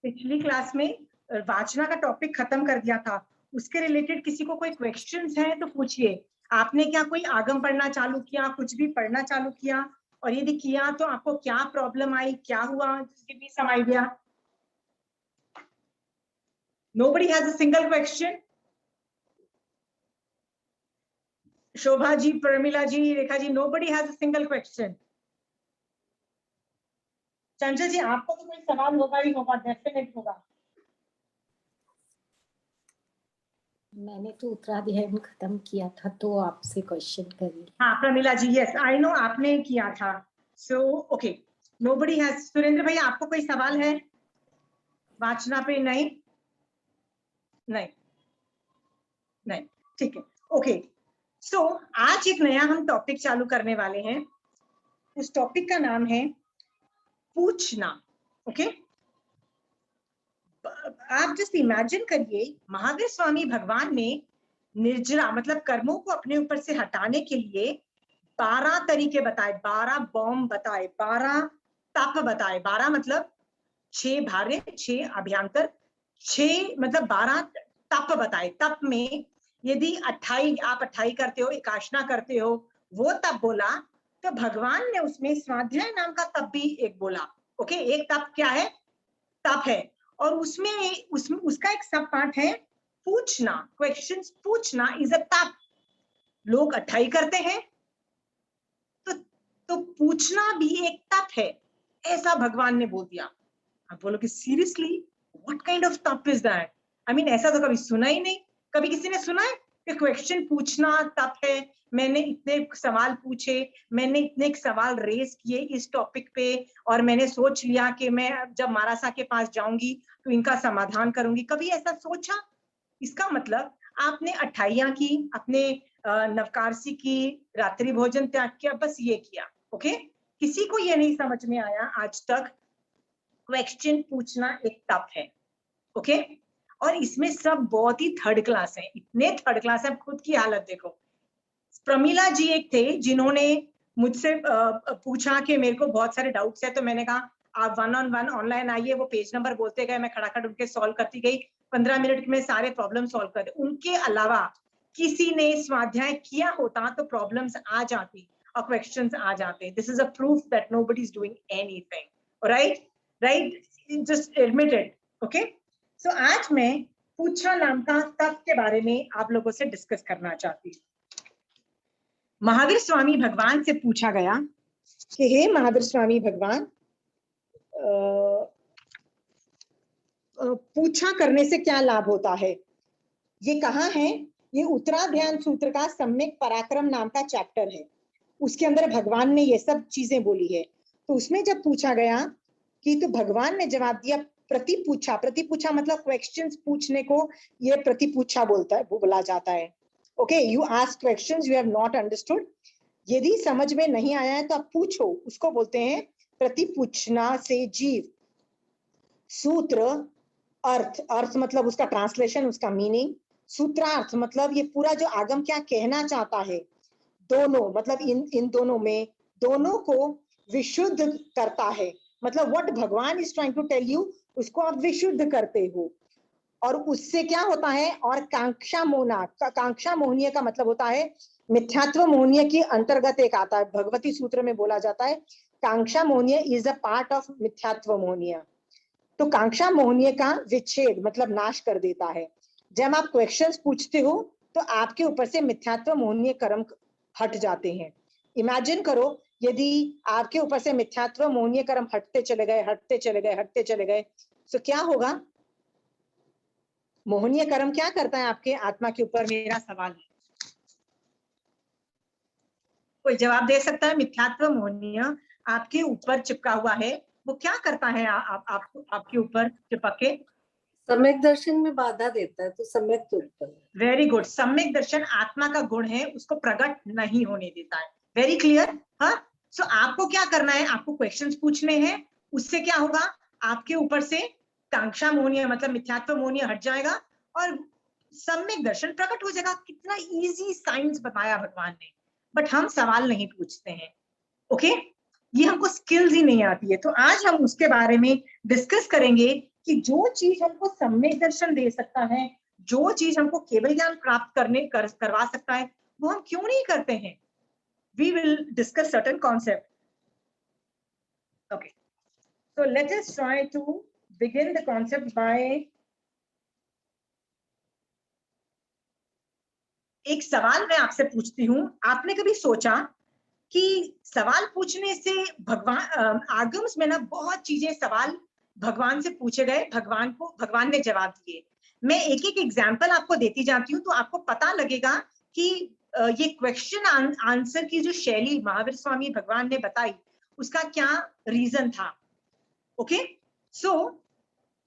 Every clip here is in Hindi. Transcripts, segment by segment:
पिछली क्लास में वाचना का टॉपिक खत्म कर दिया था, उसके रिलेटेड किसी को कोई क्वेश्चंस हैं तो पूछिए। आपने क्या कोई आगम पढ़ना चालू किया, कुछ भी पढ़ना चालू किया, और यदि किया तो आपको क्या प्रॉब्लम आई, क्या हुआ, give me some idea. Nobody has a single question? Shobha ji, Pramila ji, Rekha ji, nobody has a single question? चंचल जी, आपको तो कोई सवाल होगा ही होगा, डेफिनेट होगा। मैंने तो उत्तराध्याय खत्म किया था, तो आपसे क्वेश्चन करिए। हाँ प्रमिला जी, यस आई नो आपने किया था। So okay, nobody has. Surendra भैया, आपको कोई सवाल है वाचना पे? नहीं नहीं नहीं, ठीक है, ओके। सो आज एक नया हम टॉपिक चालू करने वाले हैं। उस टॉपिक का नाम है पूछना। ओके, आप जस्ट इमेजिन करिए, महावीर स्वामी भगवान ने निर्जरा मतलब कर्मों को अपने ऊपर से हटाने के लिए 12 तरीके बताए, 12 बॉम्ब बताए, 12 तप बताए। 12 मतलब 6 भार्य, 6 अभ्यंतर, 6 मतलब 12 तप बताए। तप में यदि 28 आप 28 करते हो, एकाशना करते हो, वो तप बोला, तो भगवान ने उसमें स्वाध्याय नाम का तप भी एक बोला। ओके, एक तप क्या है? तप है। और उसमें उसका एक सब पार्ट है पूछना, क्वेश्चंस पूछना इज अ तप। लोग 28 करते हैं, तो पूछना भी एक तप है, ऐसा भगवान ने बोल दिया। आप बोलोगे सीरियसली, व्हाट काइंड ऑफ तप इज दैट? आई मीन ऐसा तो कभी सुना ही नहीं। कभी किसी ने सुना है कि क्वेश्चन पूछना तप है? मैंने इतने सवाल पूछे, मैंने इतने सवाल रेज किए इस टॉपिक पे, और मैंने सोच लिया कि मैं जब मारासा के पास जाऊंगी तो इनका समाधान करूंगी। कभी ऐसा सोचा? इसका मतलब आपने 28 की, अपने नवकारसी की, रात्रि भोजन त्याग किया, बस ये किया। ओके, किसी को ये नहीं समझ में आया आज तक क्वेश्चन पूछना एक तप है। ओके, और इसमें सब बहुत ही थर्ड क्लास है, इतने थर्ड क्लास है, खुद की हालत देखो। प्रमिला जी एक थे जिन्होंने मुझसे पूछा कि मेरे को बहुत सारे डाउट्स है, तो मैंने कहा आप 1-on-1 ऑनलाइन आइए। वो पेज नंबर बोलते गए, मैं खड़ाखड़ उनके सॉल्व करती गई, 15 मिनट में सारे प्रॉब्लम सॉल्व कर। उनके अलावा किसी ने स्वाध्याय किया होता तो प्रॉब्लम्स आ जाती और क्वेश्चंस आ जाते। This is a proof that nobody is doing anything. Right right, just admit it. Okay, so आज मैं पूछना नाम का तप के बारे में आप लोगों से डिस्कस करना चाहती हूँ। महावीर स्वामी भगवान से पूछा गया कि हे महावीर स्वामी भगवान, पूछा करने से क्या लाभ होता है? ये कहाँ है? ये उत्तराध्यान सूत्र का सम्यक पराक्रम नाम का चैप्टर है, उसके अंदर भगवान ने ये सब चीजें बोली है। तो उसमें जब पूछा गया कि, तो भगवान ने जवाब दिया, प्रतिपूछा। प्रतिपूछा मतलब क्वेश्चंस पूछने को ये प्रतिपूछा बोला जाता है। Okay, you ask questions you have not understood. यदि समझ में नहीं आया है तो आप पूछो, उसको बोलते हैं प्रतिपूछना से जीव। सूत्र अर्थ, अर्थ मतलब उसका ट्रांसलेशन, उसका मीनिंग। सूत्रार्थ मतलब ये पूरा जो आगम क्या कहना चाहता है। दोनों मतलब इन दोनों में, दोनों को विशुद्ध करता है, मतलब what Bhagwan is trying to tell you, उसको आप विशुद्ध करते हो। और उससे क्या होता है? और कांक्षा मोहना, कांक्षा मोहनीय का मतलब होता है मिथ्यात्व मोहनीय की अंतर्गत एक आता है। भगवती सूत्र में बोला जाता है कांक्षा मोहनीय इज अ पार्ट ऑफ मिथ्यात्व मोहनीय। तो कांक्षा मोहनीय का विच्छेद मतलब नाश कर देता है। जब आप क्वेश्चंस पूछते हो तो आपके ऊपर से मिथ्यात्व मोहनीय कर्म हट जाते हैं। इमेजिन करो, यदि आपके ऊपर से मिथ्यात्व मोहनीय कर्म हटते चले गए, हटते चले गए, हटते चले गए, तो क्या होगा? मोहनीय कर्म क्या करता है आपके आत्मा के ऊपर? मेरा सवाल है, कोई जवाब दे सकता है? मिथ्यात्व मोहनीय आपके ऊपर चिपका हुआ है, वो क्या करता है आपके ऊपर चिपक के? सम्यक दर्शन में बाधा देता है, तो सम्यक तो उत्पन्न। वेरी गुड, सम्यक दर्शन आत्मा का गुण है, उसको प्रकट नहीं होने देता है। Very clear. हाँ, सो आपको क्या करना है? आपको क्वेश्चंस पूछने हैं, उससे क्या होगा? आपके ऊपर से कांक्षा मोहनीय मतलब मिथ्यात्व मोहनीय हट जाएगा और सम्यक दर्शन प्रकट हो जाएगा। कितना इजी साइंस बताया भगवान ने, बट हम सवाल नहीं पूछते हैं। ओके, ये हमको स्किल्स ही नहीं आती है। तो आज हम उसके बारे में डिस्कस करेंगे कि जो चीज हमको सम्यक दर्शन दे सकता है, जो चीज हमको केवल ज्ञान प्राप्त करवा सकता है, वो हम क्यों नहीं करते हैं? We will discuss certain concept. Okay, so let us try to begin the concept by एक सवाल मैं आपसे पूछती हूँ। आपने कभी सोचा कि सवाल पूछने से आगम्स में ना बहुत चीजें सवाल भगवान से पूछे गए, भगवान ने जवाब दिए। मैं एक एक एग्जाम्पल आपको देती जाती हूँ तो आपको पता लगेगा कि ये क्वेश्चन आंसर की जो शैली महावीर स्वामी भगवान ने बताई उसका क्या रीजन था। ओके, सो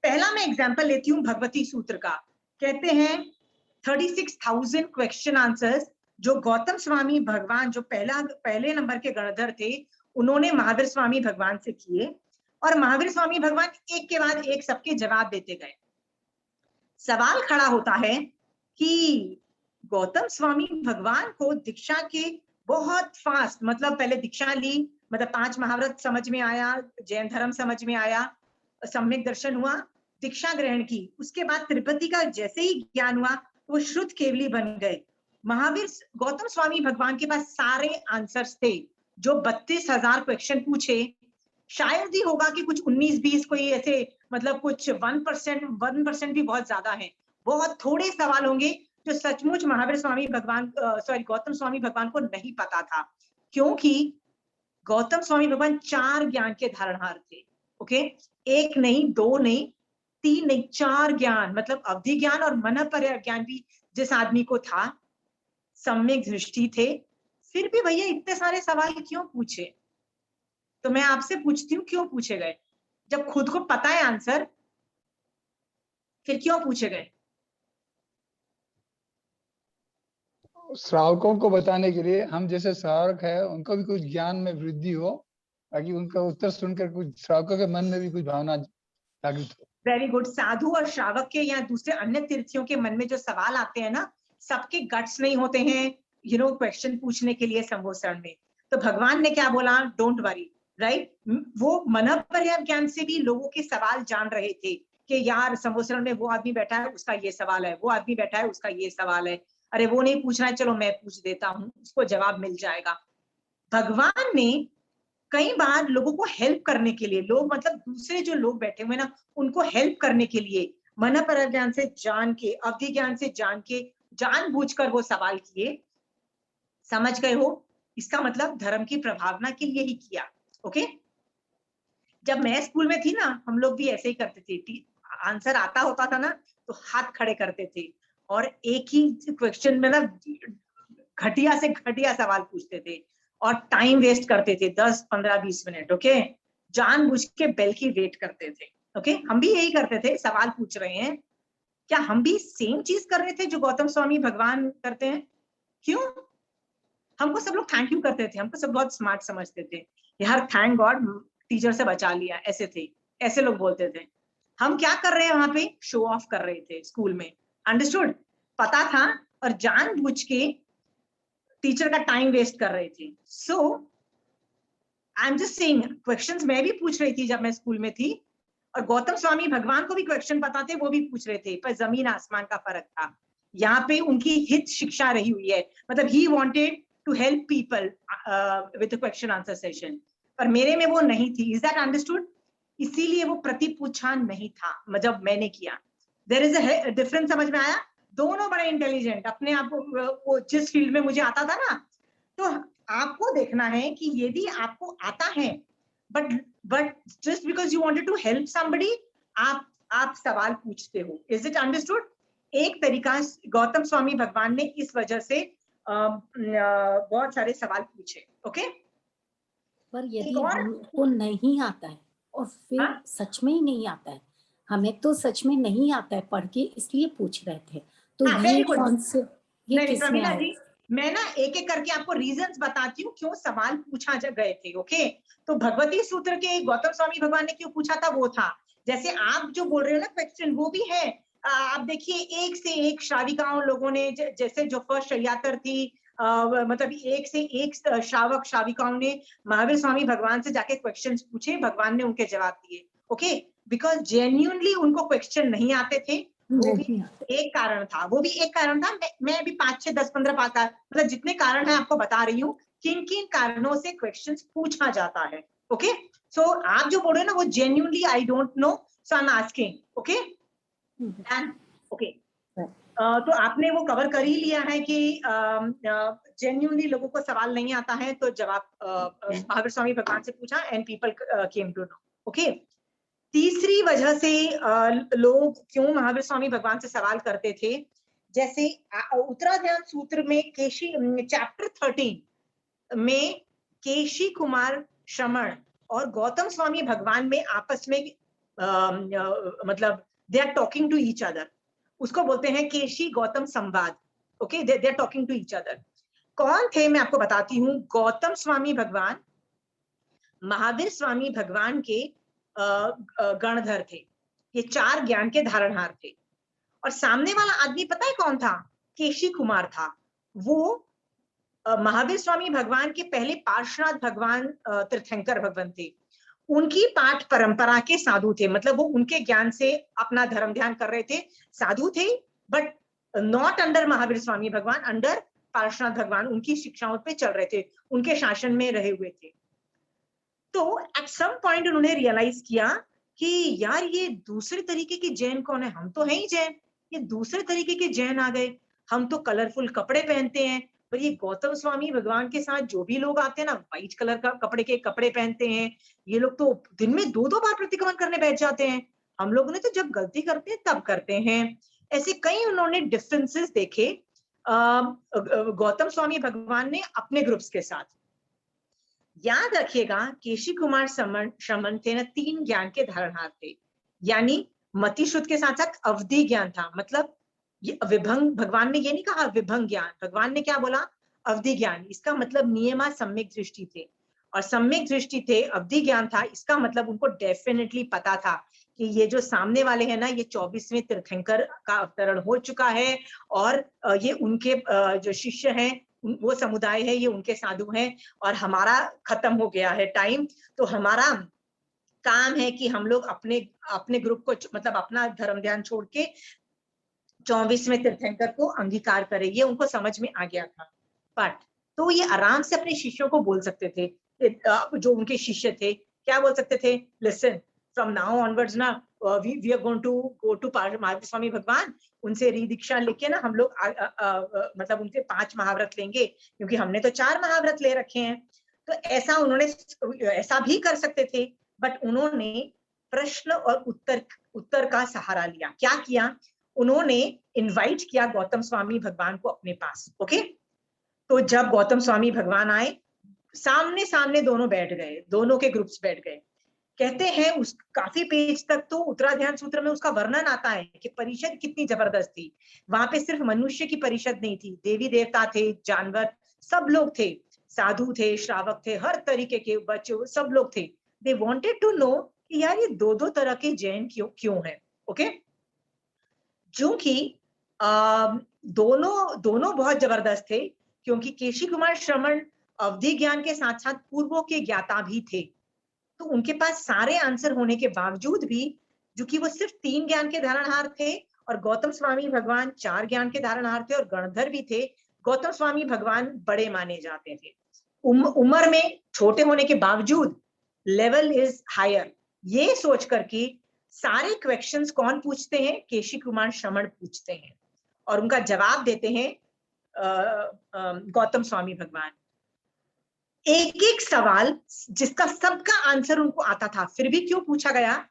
पहला मैं एग्जाम्पल लेती हूँ भगवती सूत्र का। कहते हैं 36,000 क्वेश्चन आंसर्स जो गौतम स्वामी भगवान, जो पहले नंबर के गणधर थे, उन्होंने महावीर स्वामी भगवान से किए, और महावीर स्वामी भगवान एक के बाद एक सबके जवाब देते गए। सवाल खड़ा होता है कि गौतम स्वामी भगवान को दीक्षा के बहुत फास्ट, मतलब पहले दीक्षा ली, मतलब 5 महाव्रत समझ में आया, जैन धर्म समझ में आया, सम्यक दर्शन हुआ, दीक्षा ग्रहण की, उसके बाद त्रिपति का जैसे ही ज्ञान हुआ वो श्रुत केवली बन गए। महावीर गौतम स्वामी भगवान के पास सारे आंसर्स थे। जो 32,000 क्वेश्चन पूछे, शायद ही होगा कि कुछ 19-20 कोई ऐसे, मतलब कुछ 1% भी बहुत ज्यादा है, बहुत थोड़े सवाल होंगे जो सचमुच महावीर स्वामी भगवान गौतम स्वामी भगवान को नहीं पता था, क्योंकि गौतम स्वामी भगवान 4 ज्ञान के धारणहार थे। ओके, 1 नहीं, 2 नहीं, 3 नहीं, 4 ज्ञान, मतलब अवधि ज्ञान और मनःपर्याय ज्ञान भी जिस आदमी को था, सम्यक दृष्टि थे, फिर भी भैया इतने सारे सवाल क्यों पूछे? तो मैं आपसे पूछती हूँ, क्यों पूछे गए? जब खुद को पता है आंसर, फिर क्यों पूछे गए? श्रावकों को बताने के लिए, हम जैसे श्रावक है उनको भी कुछ ज्ञान में वृद्धि हो, ताकि उनका उत्तर सुनकर कुछ श्रावकों के मन में भी कुछ भावना जागृत हो। Very good. साधु और श्रावक के या दूसरे अन्य तीर्थियों के मन में जो सवाल आते हैं ना, सबके गट्स नहीं होते हैं क्वेश्चन पूछने के लिए संबोधन में। तो भगवान ने क्या बोला? Don't worry, right? वो मनःपर्याय ज्ञान से भी लोगों के सवाल जान रहे थे कि यार संबोधन में वो आदमी बैठा है, उसका ये सवाल है, वो आदमी बैठा है, उसका ये सवाल है, अरे वो नहीं पूछना है, चलो मैं पूछ देता हूँ, उसको जवाब मिल जाएगा। भगवान ने कई बार लोगों को हेल्प करने के लिए, लोग मतलब दूसरे जो लोग बैठे हुए ना, उनको हेल्प करने के लिए मनःपर्याय ज्ञान से जान के, अवधि ज्ञान से जान के, जानबूझकर वो सवाल किए। समझ गए हो? इसका मतलब धर्म की प्रभावना के लिए ही किया। ओके, जब मैं स्कूल में थी ना, हम लोग भी ऐसे ही करते थे। आंसर आता होता था ना तो हाथ खड़े करते थे और एक ही क्वेश्चन में ना घटिया से घटिया सवाल पूछते थे और टाइम वेस्ट करते थे 10, 15, 20 मिनट। ओके, जानबूझ के बेल की वेट करते थे। ओके, हम भी यही करते थे। सवाल पूछ रहे हैं, क्या हम भी सेम चीज कर रहे थे जो गौतम स्वामी भगवान करते हैं? क्यों? हमको सब लोग थैंक यू करते थे, हमको सब बहुत स्मार्ट समझते थे, यार थैंक गॉड टीचर से बचा लिया, ऐसे थे, ऐसे लोग बोलते थे। हम क्या कर रहे हैं वहां पे? शो ऑफ कर रहे थे स्कूल में। अंडरस्टूड? पता था और जानबूझ के टीचर का टाइम वेस्ट कर रहे थे। So I am just saying, questions मैं भी पूछ रही थी जब मैं स्कूल में थी, और गौतम स्वामी भगवान को भी क्वेश्चन पता थे, वो भी पूछ रहे थे, पर जमीन आसमान का फर्क था। यहाँ पे उनकी हित शिक्षा रही हुई है, मतलब he wanted to help people with the question answer session, पर मेरे में वो नहीं थी। Is that understood? इसीलिए वो प्रतिपूछा नहीं था जब मैंने किया। देयर इज अ डिफरेंस, समझ में आया? दोनों बड़े इंटेलिजेंट, अपने आप को जिस फील्ड में मुझे आता था ना, तो आपको देखना है कि यदि आपको आता है, but just because you wanted to help somebody, आप सवाल पूछते हो। Is it understood? एक तरीका गौतम स्वामी भगवान ने इस वजह से बहुत सारे सवाल पूछे। ओके, पर यदि हमको नहीं आता है और फिर हाँ? सच में ही नहीं आता है, हमें तो सच में नहीं आता है पढ़ के, इसलिए पूछ रहे थे, तो हाँ, ये कौन से, ये नहीं किस में प्रमीला आया? जी, मैं ना एक एक करके आपको रीजंस बताती हूँ क्यों सवाल पूछा गए थे। ओके, तो भगवती सूत्र के गौतम स्वामी भगवान ने क्यों पूछा था, वो था। जैसे आप जो बोल रहे हो ना क्वेश्चन, वो भी है। आप देखिए, एक से एक श्राविकाओं लोगों ने, जैसे जो फर्स्ट शय्यातर थी, मतलब एक से एक श्रावक श्राविकाओं ने महावीर स्वामी भगवान से जाके क्वेश्चंस पूछे, भगवान ने उनके जवाब दिए। ओके, बिकॉज जेन्यूनली उनको क्वेश्चन नहीं आते थे, वो भी नहीं एक कारण था, वो भी एक कारण था। मैं अभी 5 6 10 15 पाता, मतलब जितने कारण है आपको बता रही हूँ, किन किन कारणों से क्वेश्चंस पूछा जाता है। ओके, सो आप जो बोल रहे हो ना वो genuinely I don't no, so I am asking. Okay and okay, तो आपने वो कवर कर ही लिया है कि जेन्युइनली लोगों को सवाल नहीं आता है तो जवाब महावीर स्वामी भगवान से पूछा and people came to know. Okay, तीसरी वजह से लोग क्यों महावीर स्वामी भगवान से सवाल करते थे, जैसे उत्तराध्यान सूत्र में केशी चैप्टर 13 में केशी कुमार श्रमण और गौतम स्वामी भगवान में आपस में मतलब they are talking to each other, उसको बोलते हैं केशी गौतम संवाद। Okay, they are talking to each other. कौन थे मैं आपको बताती हूँ। गौतम स्वामी भगवान महावीर स्वामी भगवान के गणधर थे, ये 4 ज्ञान के धारणहार थे। और सामने वाला आदमी पता है कौन था? केशी कुमार था। वो महावीर स्वामी भगवान के पहले पार्श्वनाथ भगवान तीर्थंकर भगवान थे, उनकी पाठ परंपरा के साधु थे, मतलब वो उनके ज्ञान से अपना धर्म ध्यान कर रहे थे, साधु थे, but not under Mahavir Swami भगवान, अंडर पार्श्वनाथ भगवान, उनकी शिक्षाओं पे चल रहे थे, उनके शासन में रहे हुए थे। तो एट सम पॉइंट उन्होंने रियलाइज किया कि यार ये दूसरे तरीके के जैन कौन है, हम तो हैं ही जैन, ये दूसरे तरीके के जैन आ गए। हम तो कलरफुल कपड़े पहनते हैं, पर ये गौतम स्वामी भगवान के साथ जो भी लोग आते हैं ना, व्हाइट कलर का कपड़े पहनते हैं। ये लोग तो दिन में 2-2 बार प्रतिक्रमण करने बैठ जाते हैं। हम लोगों ने तो जब गलती करते हैं तब करते हैं। ऐसे कई उन्होंने डिफरेंसेस देखे गौतम स्वामी भगवान ने अपने ग्रुप्स के साथ। याद रखिएगा केशी कुमार श्रमण थे ना 3 ज्ञान के धारणहार थे, यानी मति शुद्ध के साथ साथ अवधि ज्ञान था। मतलब ये विभंग, भगवान ने ये नहीं कहा विभंग ज्ञान, भगवान ने क्या बोला? अवधि ज्ञान। इसका मतलब नियमा सम्यक दृष्टि थे, और सम्यक दृष्टि थे, अवधि ज्ञान था। इसका मतलब उनको डेफिनेटली पता था कि ये जो सामने वाले हैं ना, ये 24वें तीर्थंकर का अवतरण हो चुका है, और ये उनके जो शिष्य हैं, वो समुदाय है, ये उनके साधु हैं, और हमारा खत्म हो गया है टाइम। तो हमारा काम है कि हम लोग अपने ग्रुप को, मतलब अपना धर्म ध्यान छोड़ के 24वें तीर्थंकर को अंगीकार करें। ये उनको समझ में आ गया था। बट तो ये आराम से अपने शिष्यों को बोल सकते थे, जो उनके शिष्य थे क्या बोल सकते थे? लिसन, फ्रॉम नाउ ऑनवर्ड्स ना we are going to go to Mahavir Swami भगवान, उनसे दीक्षा लेके ना हम लोग मतलब उनके 5 महाव्रत लेंगे, क्योंकि हमने तो 4 महाव्रत ले रखे हैं। तो ऐसा उन्होंने ऐसा भी कर सकते थे, बट उन्होंने प्रश्न और उत्तर का सहारा लिया। क्या किया? उन्होंने इनवाइट किया गौतम स्वामी भगवान को अपने पास। ओके, तो जब गौतम स्वामी भगवान आए, सामने सामने दोनों बैठ गए, दोनों के ग्रुप्स बैठ गए। कहते हैं उस काफी पेज तक तो उत्तराध्यान सूत्र में उसका वर्णन आता है कि परिषद कितनी जबरदस्त थी। वहां पे सिर्फ मनुष्य की परिषद नहीं थी, देवी देवता थे, जानवर, सब लोग थे, साधु थे, श्रावक थे, हर तरीके के बच्चे, सब लोग थे। दे वांटेड टू नो कि यार ये 2-2 तरह के जैन क्यों है। ओके, क्योंकि दोनों बहुत जबरदस्त थे, क्योंकि केशी कुमार श्रमण अवधि ज्ञान के साथ साथ पूर्वों के ज्ञाता भी थे। तो उनके पास सारे आंसर होने के बावजूद भी, जो कि वो सिर्फ 3 ज्ञान के धारणहार थे, और गौतम स्वामी भगवान 4 ज्ञान के धारणहार थे और गणधर भी थे। गौतम स्वामी भगवान बड़े माने जाते थे, उम्र में छोटे होने के बावजूद लेवल इज हायर। ये सोच करके सारे क्वेश्चंस कौन पूछते हैं? केशी कुमार श्रमण पूछते हैं, और उनका जवाब देते हैं गौतम स्वामी भगवान। एक एक सवाल जिसका सबका आंसर उनको आता था, फिर भी क्यों पूछा गया?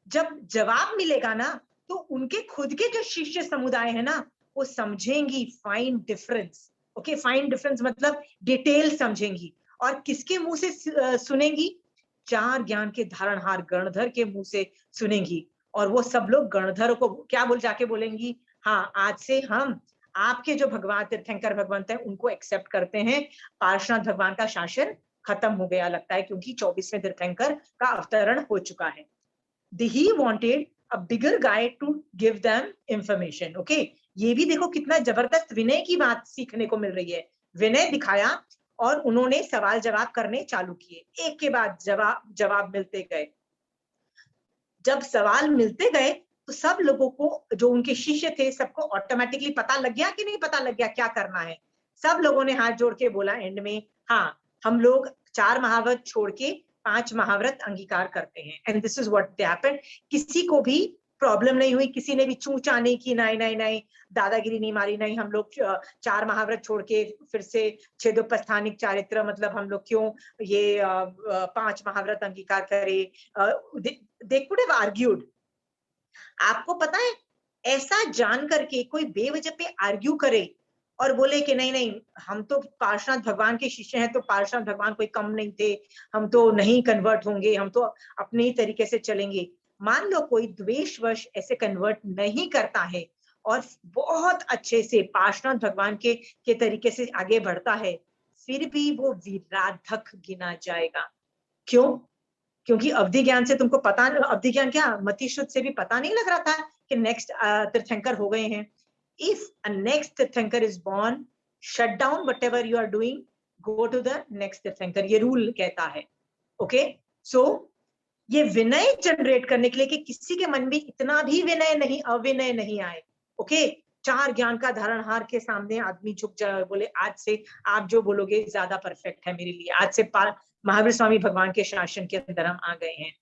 जब जवाब मिलेगा ना, तो उनके खुद के जो शिष्य समुदाय है ना, वो समझेंगी fine difference. Okay, fine difference मतलब डिटेल समझेंगी। और किसके मुंह से सुनेंगी? 4 ज्ञान के धारणहार गणधर के मुंह से सुनेंगी। और वो सब लोग गणधर को क्या जाके बोलेंगी? हाँ, आज से हम आपके जो भगवान तीर्थंकर भगवंत है उनको एक्सेप्ट करते हैं, पार्श्वनाथ भगवान का शासन खत्म हो गया लगता है, क्योंकि 24वें तीर्थंकर का अवतरण हो चुका है। He wanted a bigger guy to give them information. Okay, ये भी देखो कितना जबरदस्त विनय की बात सीखने को मिल रही है। विनय दिखाया और उन्होंने सवाल जवाब करने चालू किए, एक के बाद जवाब मिलते गए। जब सवाल मिलते गए तो सब लोगों को, जो उनके शिष्य थे, सबको ऑटोमेटिकली पता लग गया कि नहीं पता लग गया क्या करना है। सब लोगों ने हाथ जोड़ के बोला एंड में, हाँ हम लोग 4 महाव्रत छोड़ के 5 महाव्रत अंगीकार करते हैं। And this is what happened. किसी को भी प्रॉब्लम नहीं हुई, किसी ने भी चूचा नहीं की, नहीं नहीं नहीं दादागिरी नहीं मारी, नहीं हम लोग 4 महाव्रत छोड़ के फिर से छेदोपस्थानिक चारित्र, मतलब हम लोग क्यों ये 5 महाव्रत अंगीकार करे। They could have argued. आपको पता है, ऐसा जान करके कोई बेवजह पे आर्ग्यू करे और बोले कि नहीं नहीं हम तो पार्श्वनाथ भगवान के शिष्य हैं, तो पार्श्वनाथ भगवान कोई कम नहीं थे, हम तो नहीं कन्वर्ट होंगे, हम तो अपने ही तरीके से चलेंगे। मान लो कोई द्वेषवश ऐसे कन्वर्ट नहीं करता है और बहुत अच्छे से पार्श्वनाथ भगवान के तरीके से आगे बढ़ता है, फिर भी वो विराधक गिना जाएगा। क्यों? क्योंकि अवधि ज्ञान से तुमको पता, अवधि ज्ञान क्या मति शुद्ध से भी पता नहीं लग रहा था कि नेक्स्ट तीर्थंकर हो गए हैं। If a next Tirthankar is born, shut down whatever you are doing, go to the next Tirthankar, ये रूल कहता है। ओके, सो ये विनय जनरेट करने के लिए कि किसी के मन में इतना भी विनय नहीं, अविनय नहीं आए। ओके, 4 ज्ञान का धारणहार के सामने आदमी झुक जाए, बोले आज से आप जो बोलोगे ज्यादा परफेक्ट है मेरे लिए, आज से महावीर स्वामी भगवान के शासन के अंदर हम आ गए हैं।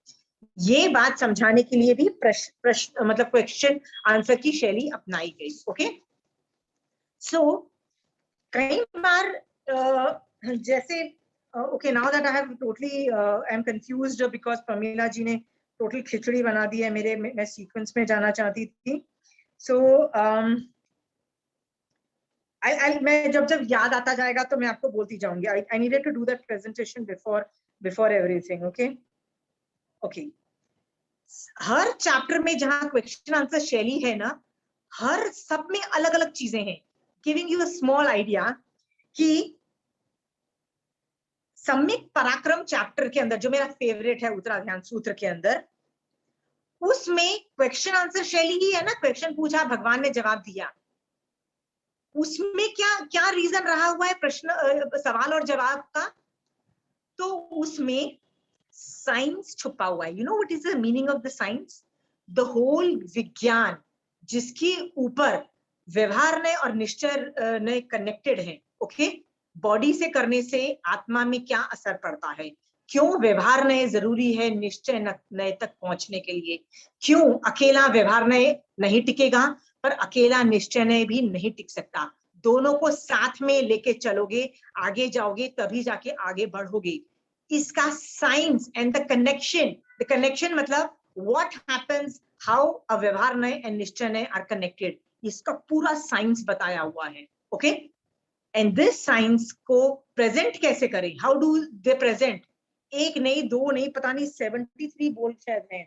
ये बात समझाने के लिए भी प्रश्न मतलब क्वेश्चन आंसर की शैली अपनाई गई। ओके, सो कई बार जैसे okay, now that I have totally I am confused because Pramila ji ने टोटल खिचड़ी बना दी है मेरे, मैं सीक्वेंस में जाना चाहती थी। सो मैं जब याद आता जाएगा तो मैं आपको बोलती जाऊंगी। I needed to do that presentation before everything. Okay okay, हर चैप्टर में जहां क्वेश्चन आंसर शैली है ना, हर सब में अलग अलग चीजें हैं। Giving you a small idea कि सम्यक पराक्रम चैप्टर के अंदर, जो मेरा फेवरेट है उत्तराध्यान सूत्र के अंदर, उसमें क्वेश्चन आंसर शैली ही है ना। क्वेश्चन पूछा, भगवान ने जवाब दिया। उसमें क्या क्या रीजन रहा हुआ है प्रश्न सवाल और जवाब का? तो उसमें साइंस छुपा हुआ है। You know what is the meaning of the science? The whole विज्ञान जिसके ऊपर व्यवहार ने और निश्चय ने कनेक्टेड है। ओके, बॉडी से करने से आत्मा में क्या असर पड़ता है, क्यों व्यवहार नय जरूरी है निश्चय नय तक पहुंचने के लिए, क्यों अकेला व्यवहार नय नहीं टिकेगा पर अकेला निश्चय नय भी नहीं टिक सकता। दोनों को साथ में लेके चलोगे, आगे जाओगे, तभी जाके आगे बढ़ोगे। इसका साइंस एंड द कनेक्शन मतलब व्हाट हैपेंस, हाउ अ व्यवहार नय एंड निश्चय नय आर कनेक्टेड, इसका पूरा साइंस बताया हुआ है। ओके, एंड दिस साइंस को प्रेजेंट कैसे करें, हाउ डू दे प्रेजेंट? एक नहीं, दो नहीं, पता नहीं 73 बोल्ड शायद है,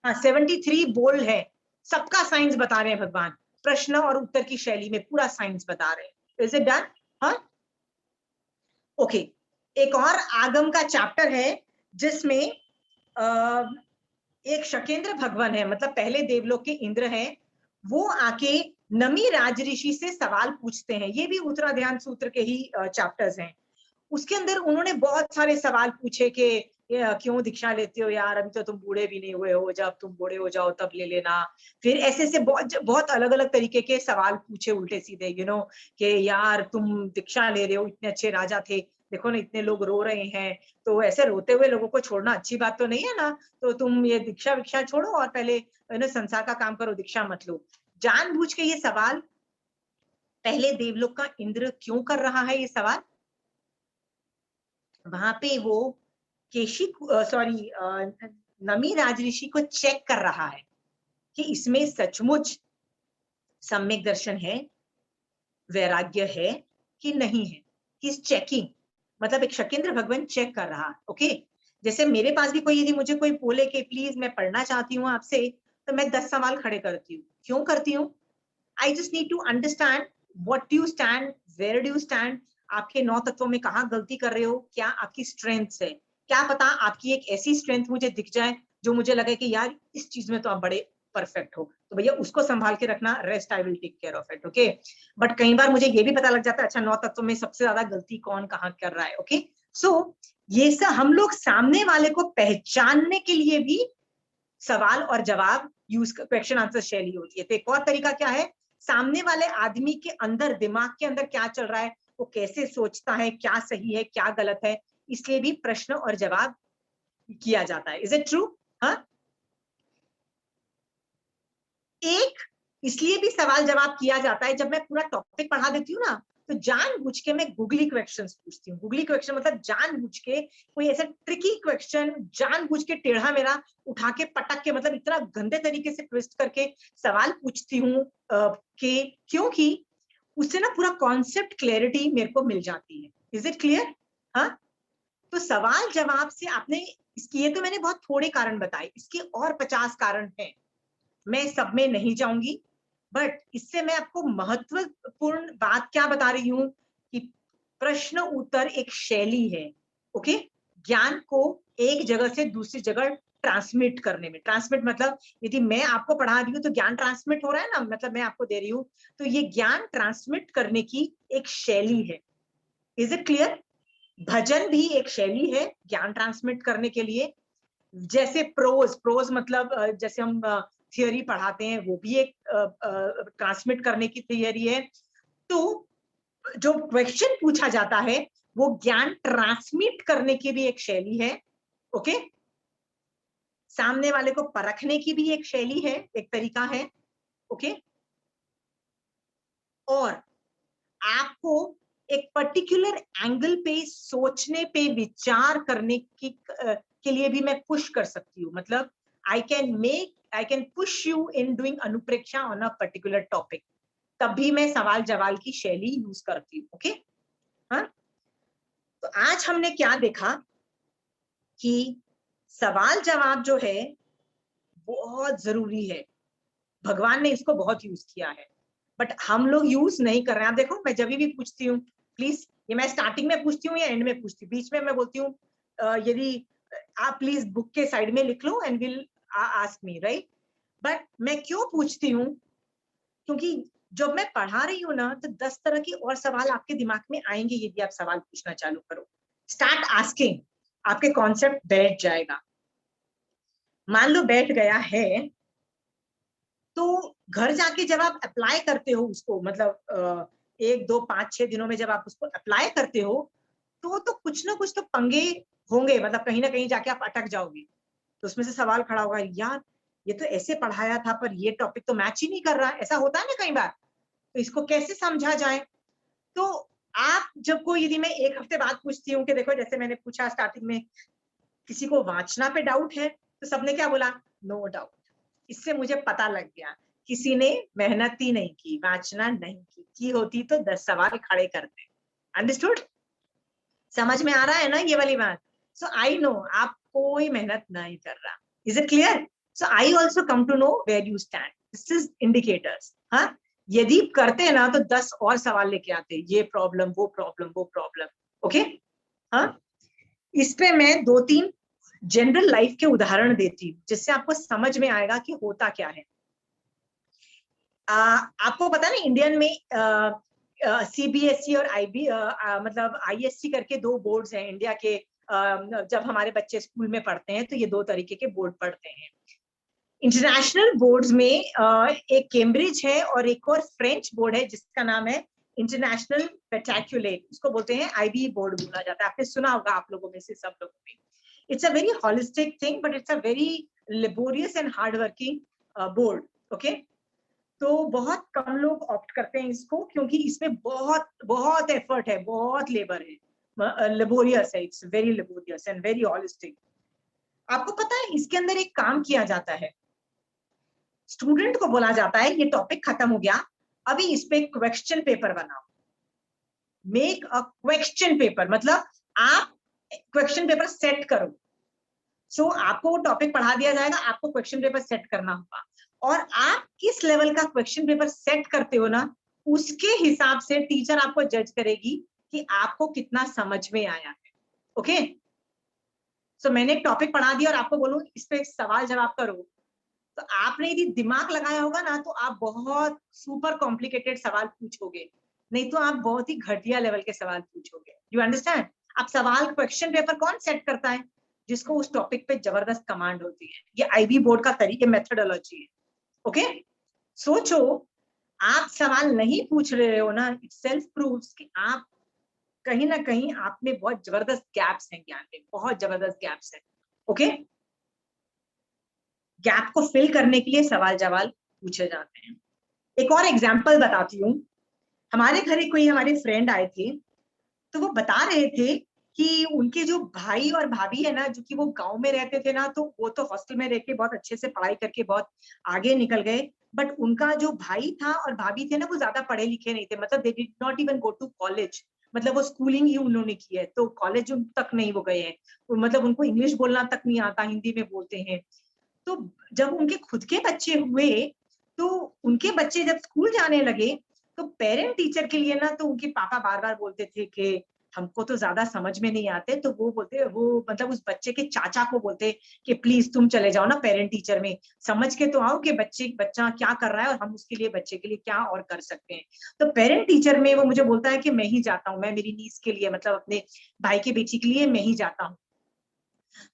हाँ 73 बोल्ड है। सबका साइंस बता रहे हैं भगवान, प्रश्न और उत्तर की शैली में पूरा साइंस बता रहे हैं। Is it done? हाँ, ओके। एक और आगम का चैप्टर है जिसमें एक शकेंद्र भगवान है, मतलब पहले देवलोक के इंद्र हैं, वो आके नमी राज ऋषि से सवाल पूछते हैं। ये भी उत्तराध्यान सूत्र के ही चैप्टर्स हैं। उसके अंदर उन्होंने बहुत सारे सवाल पूछे कि क्यों दीक्षा लेते हो यार, अभी तो तुम बूढ़े भी नहीं हुए हो, जब तुम बूढ़े हो जाओ तब ले लेना। फिर ऐसे से बहुत अलग अलग तरीके के सवाल पूछे उल्टे सीधे, यू नो, कि यार तुम दीक्षा ले रहे हो, इतने अच्छे राजा थे, देखो ना इतने लोग रो रहे हैं, तो ऐसे रोते हुए लोगों को छोड़ना अच्छी बात तो नहीं है ना, तो तुम ये दीक्षा विक्षा छोड़ो और पहले संसार का काम करो, दीक्षा मत लो। जानबूझ के ये सवाल पहले देवलोक का इंद्र क्यों कर रहा है ये सवाल? वहां पे वो नमी राज ऋषि को चेक कर रहा है कि इसमें सचमुच सम्यक दर्शन है, वैराग्य है कि नहीं है। इस चेकिंग मतलब एक शकेंद्र भगवान चेक कर रहा। ओके, जैसे मेरे पास भी कोई, यदि मुझे कोई बोले कि प्लीज मैं पढ़ना चाहती हूँ आपसे, तो मैं 10 सवाल खड़े करती हूँ। क्यों करती हूँ? I just need to understand what do you stand, where do you stand, आपके 9 तत्वों में कहाँ गलती कर रहे हो, क्या आपकी स्ट्रेंथ है। क्या पता आपकी एक ऐसी स्ट्रेंथ मुझे दिख जाए जो मुझे लगे कि यार इस चीज में तो आप बड़े परफेक्ट हो, तो भैया उसको संभाल के रखना, rest I will take care of it. Okay, but कई बार मुझे ये भी पता लग जाता है अच्छा 9 तत्वों में सबसे ज्यादा गलती कौन कहाँ कर रहा है। ओके, सो ये सब हम लोग सामने वाले को पहचानने के लिए भी सवाल और जवाब यूज क्वेश्चन आंसर शैली होती है। तो एक और तरीका क्या है, सामने वाले आदमी के अंदर, दिमाग के अंदर क्या चल रहा है, वो कैसे सोचता है, क्या सही है क्या गलत है, इसलिए भी प्रश्न और जवाब किया जाता है। Is it true? हाँ, एक इसलिए भी सवाल जवाब किया जाता है, जब मैं पूरा टॉपिक पढ़ा देती हूँ ना, तो जानबूझ के मैं गूगली क्वेश्चंस पूछती हूँ। गूगली क्वेश्चन मतलब जानबूझ के कोई ऐसा ट्रिकी क्वेश्चन, जानबूझ के टेढ़ा मेरा उठा के पटक के, मतलब इतना गंदे तरीके से ट्विस्ट करके सवाल पूछती हूँ कि क्योंकि उससे ना पूरा कॉन्सेप्ट क्लैरिटी मेरे को मिल जाती है। Is it clear? हाँ, तो सवाल जवाब से आपने इसकी, ये तो मैंने बहुत थोड़े कारण बताए, इसके और 50 कारण हैं, मैं सब में नहीं जाऊंगी, बट इससे मैं आपको महत्वपूर्ण बात क्या बता रही हूं कि प्रश्न उत्तर एक शैली है। ओके, ज्ञान को एक जगह से दूसरी जगह ट्रांसमिट करने में, ट्रांसमिट मतलब यदि मैं आपको पढ़ा रही हूँ तो ज्ञान ट्रांसमिट हो रहा है ना, मतलब मैं आपको दे रही हूँ, तो ये ज्ञान ट्रांसमिट करने की एक शैली है। Is it clear? भजन भी एक शैली है ज्ञान ट्रांसमिट करने के लिए। जैसे प्रोज, प्रोज मतलब जैसे हम थियोरी पढ़ाते हैं, वो भी एक ट्रांसमिट करने की थियोरी है। तो जो क्वेश्चन पूछा जाता है वो ज्ञान ट्रांसमिट करने की भी एक शैली है। ओके, सामने वाले को परखने की भी एक शैली है, एक तरीका है। ओके, और आपको एक पर्टिकुलर एंगल पे सोचने पे, विचार करने की के लिए भी मैं पुश कर सकती हूँ। मतलब I can push you in doing अनुप्रेक्षा ऑन अ पर्टिकुलर टॉपिक, तब भी मैं सवाल जवाब की शैली यूज करती हूँ। ओके, हाँ, तो आज हमने क्या देखा कि सवाल जवाब जो है बहुत जरूरी है, भगवान ने इसको बहुत यूज किया है, बट हम लोग यूज नहीं कर रहे हैं। आप देखो, मैं जब भी पूछती हूँ, प्लीज, ये मैं स्टार्टिंग में पूछती हूँ या एंड में पूछती हूँ, बीच में मैं बोलती हूँ यदि आप प्लीज बुक के साइड में लिख लो and will ask me, right? But मैं क्यों पूछती हूँ, क्योंकि जब मैं पढ़ा रही हूँ ना, तो 10 तरह की और सवाल आपके दिमाग में आएंगे यदि आप सवाल पूछना चालू करो। स्टार्ट आस्किंग, आपके कॉन्सेप्ट बैठ जाएगा। मान लो बैठ गया है, तो घर जाके जब आप अप्लाई करते हो उसको, मतलब 1, 2, 5, 6 दिनों में जब आप उसको अप्लाई करते हो, तो कुछ ना कुछ तो पंगे होंगे, मतलब कहीं ना कहीं जाके आप अटक जाओगे। तो उसमें से सवाल खड़ा होगा, यार ये तो ऐसे पढ़ाया था पर ये टॉपिक तो मैच ही नहीं कर रहा। ऐसा होता है ना कई बार, तो इसको कैसे समझा जाए? तो आप जब को, यदि मैं 1 हफ्ते बाद पूछती हूँ कि देखो, जैसे मैंने पूछा स्टार्टिंग में, किसी को वाचना पे डाउट है, तो सबने क्या बोला? No doubt. इससे मुझे पता लग गया किसी ने मेहनत ही नहीं की, वाचना नहीं की होती तो 10 सवाल खड़े करते। अंडरस्टूड? समझ में आ रहा है ना ये वाली बात? सो आई नो आप कोई मेहनत नहीं कर रहा। Is it clear? So I also come to know where you stand. This is indicators. हाँ, यदि करते हैं ना तो 10 और सवाल लेके आते, ये प्रॉब्लम, वो प्रॉब्लम, वो प्रॉब्लम। ओके, हाँ, इस पे मैं 2-3 जनरल लाइफ के उदाहरण देती हूँ, जिससे आपको समझ में आएगा कि होता क्या है। आपको पता है ना, इंडियन में सीबीएसई और मतलब आईएससी करके 2 बोर्ड्स हैं इंडिया के। जब हमारे बच्चे स्कूल में पढ़ते हैं तो ये 2 तरीके के बोर्ड पढ़ते हैं। इंटरनेशनल बोर्ड्स में एक कैम्ब्रिज है और एक और फ्रेंच बोर्ड है जिसका नाम है इंटरनेशनल पेटाक्युलेट, उसको बोलते हैं आईबी बोर्ड बोला जाता है। आपने सुना होगा, आप लोगों में से, सब लोगों में। It's a very holistic thing, but it's a very laborious and hard working board. Okay, तो बहुत कम लोग ऑप्ट करते हैं इसको, क्योंकि इसमें बहुत बहुत एफर्ट है, बहुत लेबर है, लेबोरियस है। It's very laborious and very holistic. आपको पता है, इसके अंदर एक काम किया जाता है, स्टूडेंट को बोला जाता है ये टॉपिक खत्म हो गया, अभी इस पे क्वेश्चन पेपर बनाओ। मेक अ क्वेश्चन पेपर, मतलब आप क्वेश्चन पेपर सेट करो। सो आपको वो टॉपिक पढ़ा दिया जाएगा, आपको क्वेश्चन पेपर सेट करना होगा, और आप किस लेवल का क्वेश्चन पेपर सेट करते हो ना, उसके हिसाब से टीचर आपको जज करेगी कि आपको कितना समझ में आया है। ओके, सो मैंने एक टॉपिक पढ़ा दिया और आपको बोलूं इस पे सवाल जवाब करो, तो आपने यदि दिमाग लगाया होगा ना, तो आप बहुत सुपर कॉम्प्लिकेटेड सवाल पूछोगे, नहीं तो आप बहुत ही घटिया लेवल के सवाल पूछोगे। You understand? अब सवाल क्वेश्चन पेपर कौन सेट करता है? जिसको उस टॉपिक पे जबरदस्त कमांड होती है। ये आईबी बोर्ड का तरीके मेथोडोलॉजी है। ओके, सोचो आप सवाल नहीं पूछ रहे हो ना, इट सेल्फ प्रूव्स कि आप कहीं ना कहीं आप में बहुत जबरदस्त गैप्स हैं, ज्ञान में बहुत जबरदस्त गैप्स हैं। ओके, गैप को फिल करने के लिए सवाल जवाब पूछे जाते हैं। एक और एग्जांपल बताती हूँ। हमारे घर कोई हमारे फ्रेंड आए थे, तो वो बता रहे थे कि उनके जो भाई और भाभी है ना, जो कि वो गांव में रहते थे ना, तो वो तो हॉस्टल में रह के बहुत अच्छे से पढ़ाई करके बहुत आगे निकल गए, बट उनका जो भाई था और भाभी थे ना, वो ज्यादा पढ़े लिखे नहीं थे, मतलब they did not even go to college, मतलब वो स्कूलिंग ही उन्होंने की है, तो कॉलेज तक नहीं वो गए हैं, मतलब उनको इंग्लिश बोलना तक नहीं आता, हिंदी में बोलते हैं। तो जब उनके खुद के बच्चे हुए, तो उनके बच्चे जब स्कूल जाने लगे, तो पेरेंट टीचर के लिए ना, तो उनके पापा बार बार बोलते थे कि हमको तो ज्यादा समझ में नहीं आते, तो वो बोलते, वो मतलब उस बच्चे के चाचा को बोलते कि प्लीज तुम चले जाओ ना पेरेंट टीचर में, समझ के तो आओ कि बच्चा क्या कर रहा है और हम उसके लिए, बच्चे के लिए क्या और कर सकते हैं। तो पेरेंट टीचर में वो मुझे बोलता है कि मैं ही जाता हूँ, मैं मेरी नीस के लिए, मतलब अपने भाई की बेटी के लिए मैं ही जाता हूँ।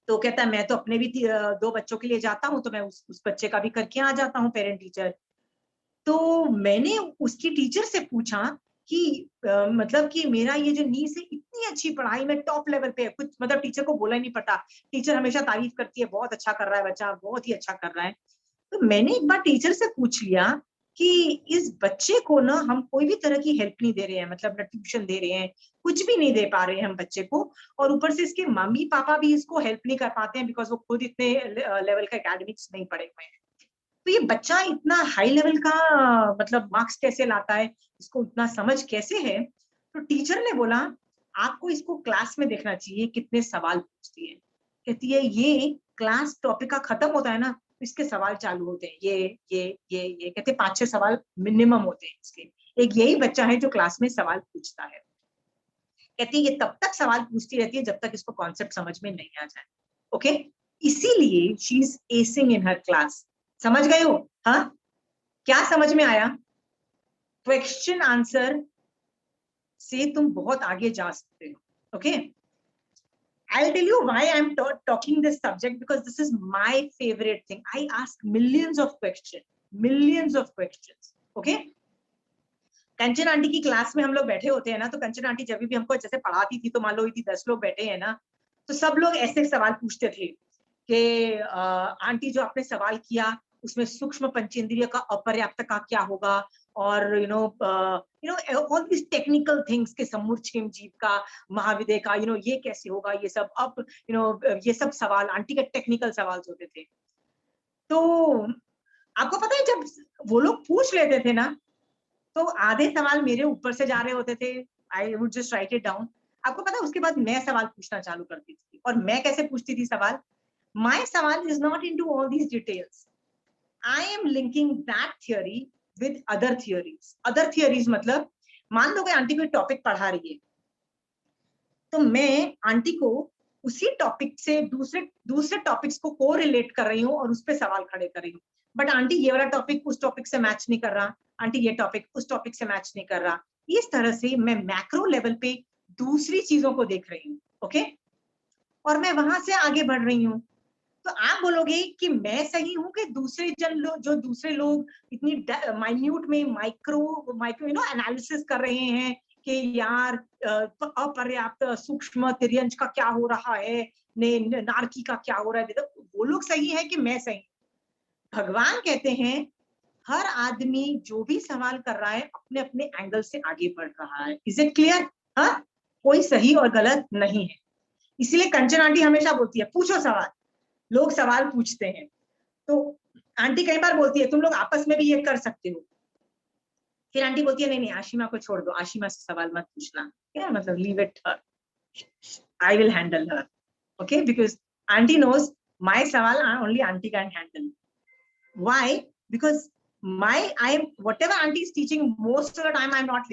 तो कहता है मैं तो अपने भी 2 बच्चों के लिए जाता हूँ, तो मैं उस बच्चे का भी करके आ जाता हूँ पेरेंट टीचर। तो मैंने उसकी टीचर से पूछा कि मतलब कि मेरा ये जो नीस है, इतनी अच्छी पढ़ाई में टॉप लेवल पे है, कुछ मतलब टीचर को बोला ही नहीं पड़ता, टीचर हमेशा तारीफ करती है, बहुत अच्छा कर रहा है बच्चा, बहुत ही अच्छा कर रहा है। तो मैंने एक बार टीचर से पूछ लिया कि इस बच्चे को ना हम कोई भी तरह की हेल्प नहीं दे रहे हैं, मतलब ना ट्यूशन दे रहे हैं, कुछ भी नहीं दे पा रहे हैं हम बच्चे को, और ऊपर से इसके मम्मी पापा भी इसको हेल्प नहीं कर पाते हैं, बिकॉज वो खुद इतने लेवल का एकेडमिक्स नहीं पढ़े हुए हैं। तो ये बच्चा इतना हाई लेवल का मतलब मार्क्स कैसे लाता है, इसको इतना समझ कैसे है? तो टीचर ने बोला आपको इसको क्लास में देखना चाहिए, कितने सवाल पूछती है। कहती है ये क्लास टॉपिक का खत्म होता है ना, तो इसके सवाल चालू होते हैं, ये कहते 5-6 सवाल मिनिमम होते हैं इसके। एक यही बच्चा है जो क्लास में सवाल पूछता है। कहती है ये तब तक सवाल पूछती रहती है जब तक इसको कॉन्सेप्ट समझ में नहीं आ जाए। ओके, इसीलिए she is acing in her class. समझ गए हो? हाँ, क्या समझ में आया? क्वेश्चन आंसर से तुम बहुत आगे जा सकते हो। Okay, I'll tell you why I'm talking this subject, because this is my favorite thing. I ask millions of questions. Okay? Kanchan aunty की क्लास में हम लोग बैठे होते हैं ना, तो कंचन आंटी जब भी हमको जैसे पढ़ाती थी, तो मान लो 10 लोग बैठे हैं ना, तो सब लोग ऐसे सवाल पूछते थे कि आंटी जो आपने सवाल किया उसमें सूक्ष्म पंचेंद्रिय का अपर्याप्त का क्या होगा, और you know all this technical things के समूर्छेम जीव का महाविदय का ये कैसे होगा, ये सब अब ये सब सवाल आंटी के टेक्निकल सवाल होते थे। तो आपको पता है जब वो लोग पूछ लेते थे ना, तो आधे सवाल मेरे ऊपर से जा रहे होते थे, I would just right it down. आपको पता है उसके बाद मैं सवाल पूछना चालू करती थी, और मैं कैसे पूछती थी सवाल? माय सवाल is not into all these details, I am linking that theory with other theories. Other theories मतलब मान लो कि आंटी कोई टॉपिक पढ़ा रही है, तो मैं आंटी को उसी टॉपिक से दूसरे टॉपिक्स को को रिलेट कर रही हूँ और उस पर सवाल खड़े कर रही हूँ। बट आंटी ये वाला टॉपिक उस टॉपिक से मैच नहीं कर रहा, आंटी ये टॉपिक उस टॉपिक से मैच नहीं कर रहा। इस तरह से मैं मैक्रो लेवल पे दूसरी चीजों को देख रही हूँ। ओके, और मैं वहां से आगे बढ़ रही हूँ। तो आप बोलोगे कि मैं सही हूं कि दूसरे लोग इतनी माइन्यूट में माइक्रो एनालिसिस कर रहे हैं कि यार अपर्याप्त सूक्ष्म तिर्यंश का क्या हो रहा है, नारकी का क्या हो रहा है, तो वो लोग सही है कि मैं सही? भगवान कहते हैं हर आदमी जो भी सवाल कर रहा है अपने अपने एंगल से आगे बढ़ रहा है। Is it clear? हाँ, कोई सही और गलत नहीं है। इसीलिए कंचन आंटी हमेशा बोलती है पूछो सवाल। लोग सवाल पूछते हैं, तो आंटी कई बार बोलती है तुम लोग आपस में भी ये कर सकते हो। फिर आंटी बोलती है नहीं नहीं आशिमा को छोड़ दो, आशिमा से सवाल मत पूछना, क्या मतलब leave it her, I will handle her. Okay, because aunty knows my सवाल only aunty can handle. Why? Because I am whatever auntie is teaching, most of the time I'm not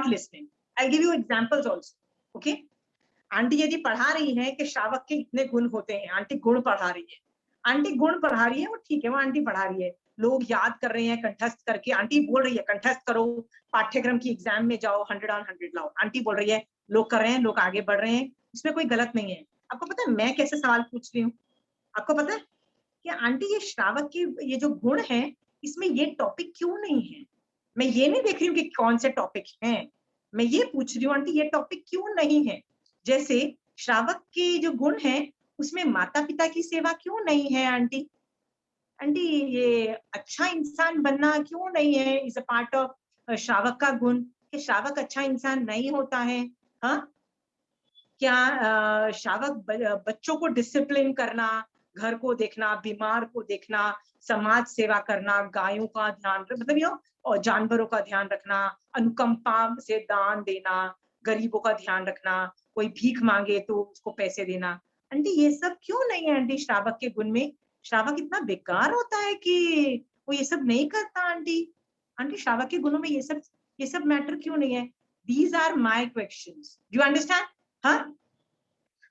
listening. I'll give you examples also. Okay, aunty यदि पढ़ा रही है कि श्रावक के इतने गुण होते हैं, आंटी गुण पढ़ा रही है, आंटी गुण पढ़ा रही है, वो ठीक है, वो आंटी पढ़ा रही है, लोग याद कर रहे हैं कंठस्थ करके, आंटी बोल रही है कंठस्थ करो, पाठ्यक्रम की एग्जाम में जाओ, 100 on 100 लाओ, आंटी बोल रही है, लोग कर रहे हैं, लोग आगे बढ़ रहे हैं, इसमें कोई गलत नहीं है। आपको पता है मैं कैसे सवाल पूछ रही हूँ? आपको पता है कि आंटी ये श्रावक की ये जो गुण है इसमें ये टॉपिक क्यों नहीं है? मैं ये नहीं देख रही हूँ कि कौन से टॉपिक हैं, मैं ये पूछ रही हूँ आंटी ये टॉपिक क्यों नहीं है? जैसे श्रावक के जो गुण है उसमें माता पिता की सेवा क्यों नहीं है आंटी? आंटी ये अच्छा इंसान बनना क्यों नहीं है? इज अ पार्ट ऑफ श्रावक का गुण कि श्रावक अच्छा इंसान नहीं होता है? हाँ, क्या श्रावक बच्चों को डिसिप्लिन करना, घर को देखना, बीमार को देखना, समाज सेवा करना, गायों का ध्यान मतलब यो और जानवरों का ध्यान रखना, अनुकंपा से दान देना, गरीबों का ध्यान रखना, कोई भीख मांगे तो उसको पैसे देना। आंटी ये सब क्यों नहीं है आंटी श्रावक के गुण में? श्रावक इतना बेकार होता है कि वो ये सब नहीं करता आंटी? आंटी श्रावक के गुणों में ये सब मैटर क्यों नहीं है? These are my questions, do you understand? हाँ,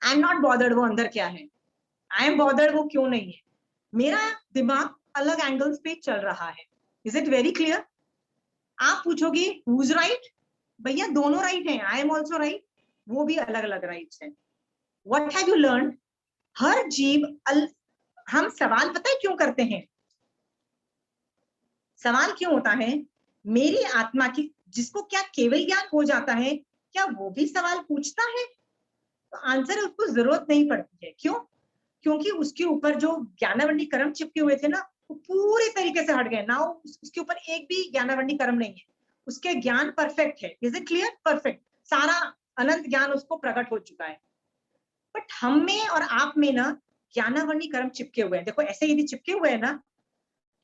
आई एम नॉट बॉदर्ड वो अंदर क्या है, आई एम बॉदर्ड वो क्यों नहीं है। मेरा दिमाग अलग एंगल्स पे चल रहा है। Is it very clear? आप पूछोगे हुज राइट? भैया दोनों राइट हैं, आई एम ऑल्सो राइट, वो भी अलग अलग राइट्स हैं। What have you learn? हर जीव हम सवाल पता है क्यों करते हैं? सवाल क्यों होता है? मेरी आत्मा की जिसको क्या केवल ज्ञान हो जाता है, क्या वो भी सवाल पूछता है? तो आंसर उसको जरूरत नहीं पड़ती है। क्यों? क्योंकि उसके ऊपर जो ज्ञानावंडी कर्म चिपके हुए थे ना वो पूरी तरीके से हट गए। नाउ उसके ऊपर एक भी ज्ञानावंडी कर्म नहीं है, उसके ज्ञान परफेक्ट है। Is it clear? परफेक्ट, सारा अनंत ज्ञान उसको प्रकट हो चुका है। बट हम में और आप में ना ज्ञानावंडी कर्म चिपके हुए हैं। देखो ऐसे यदि चिपके हुए हैं ना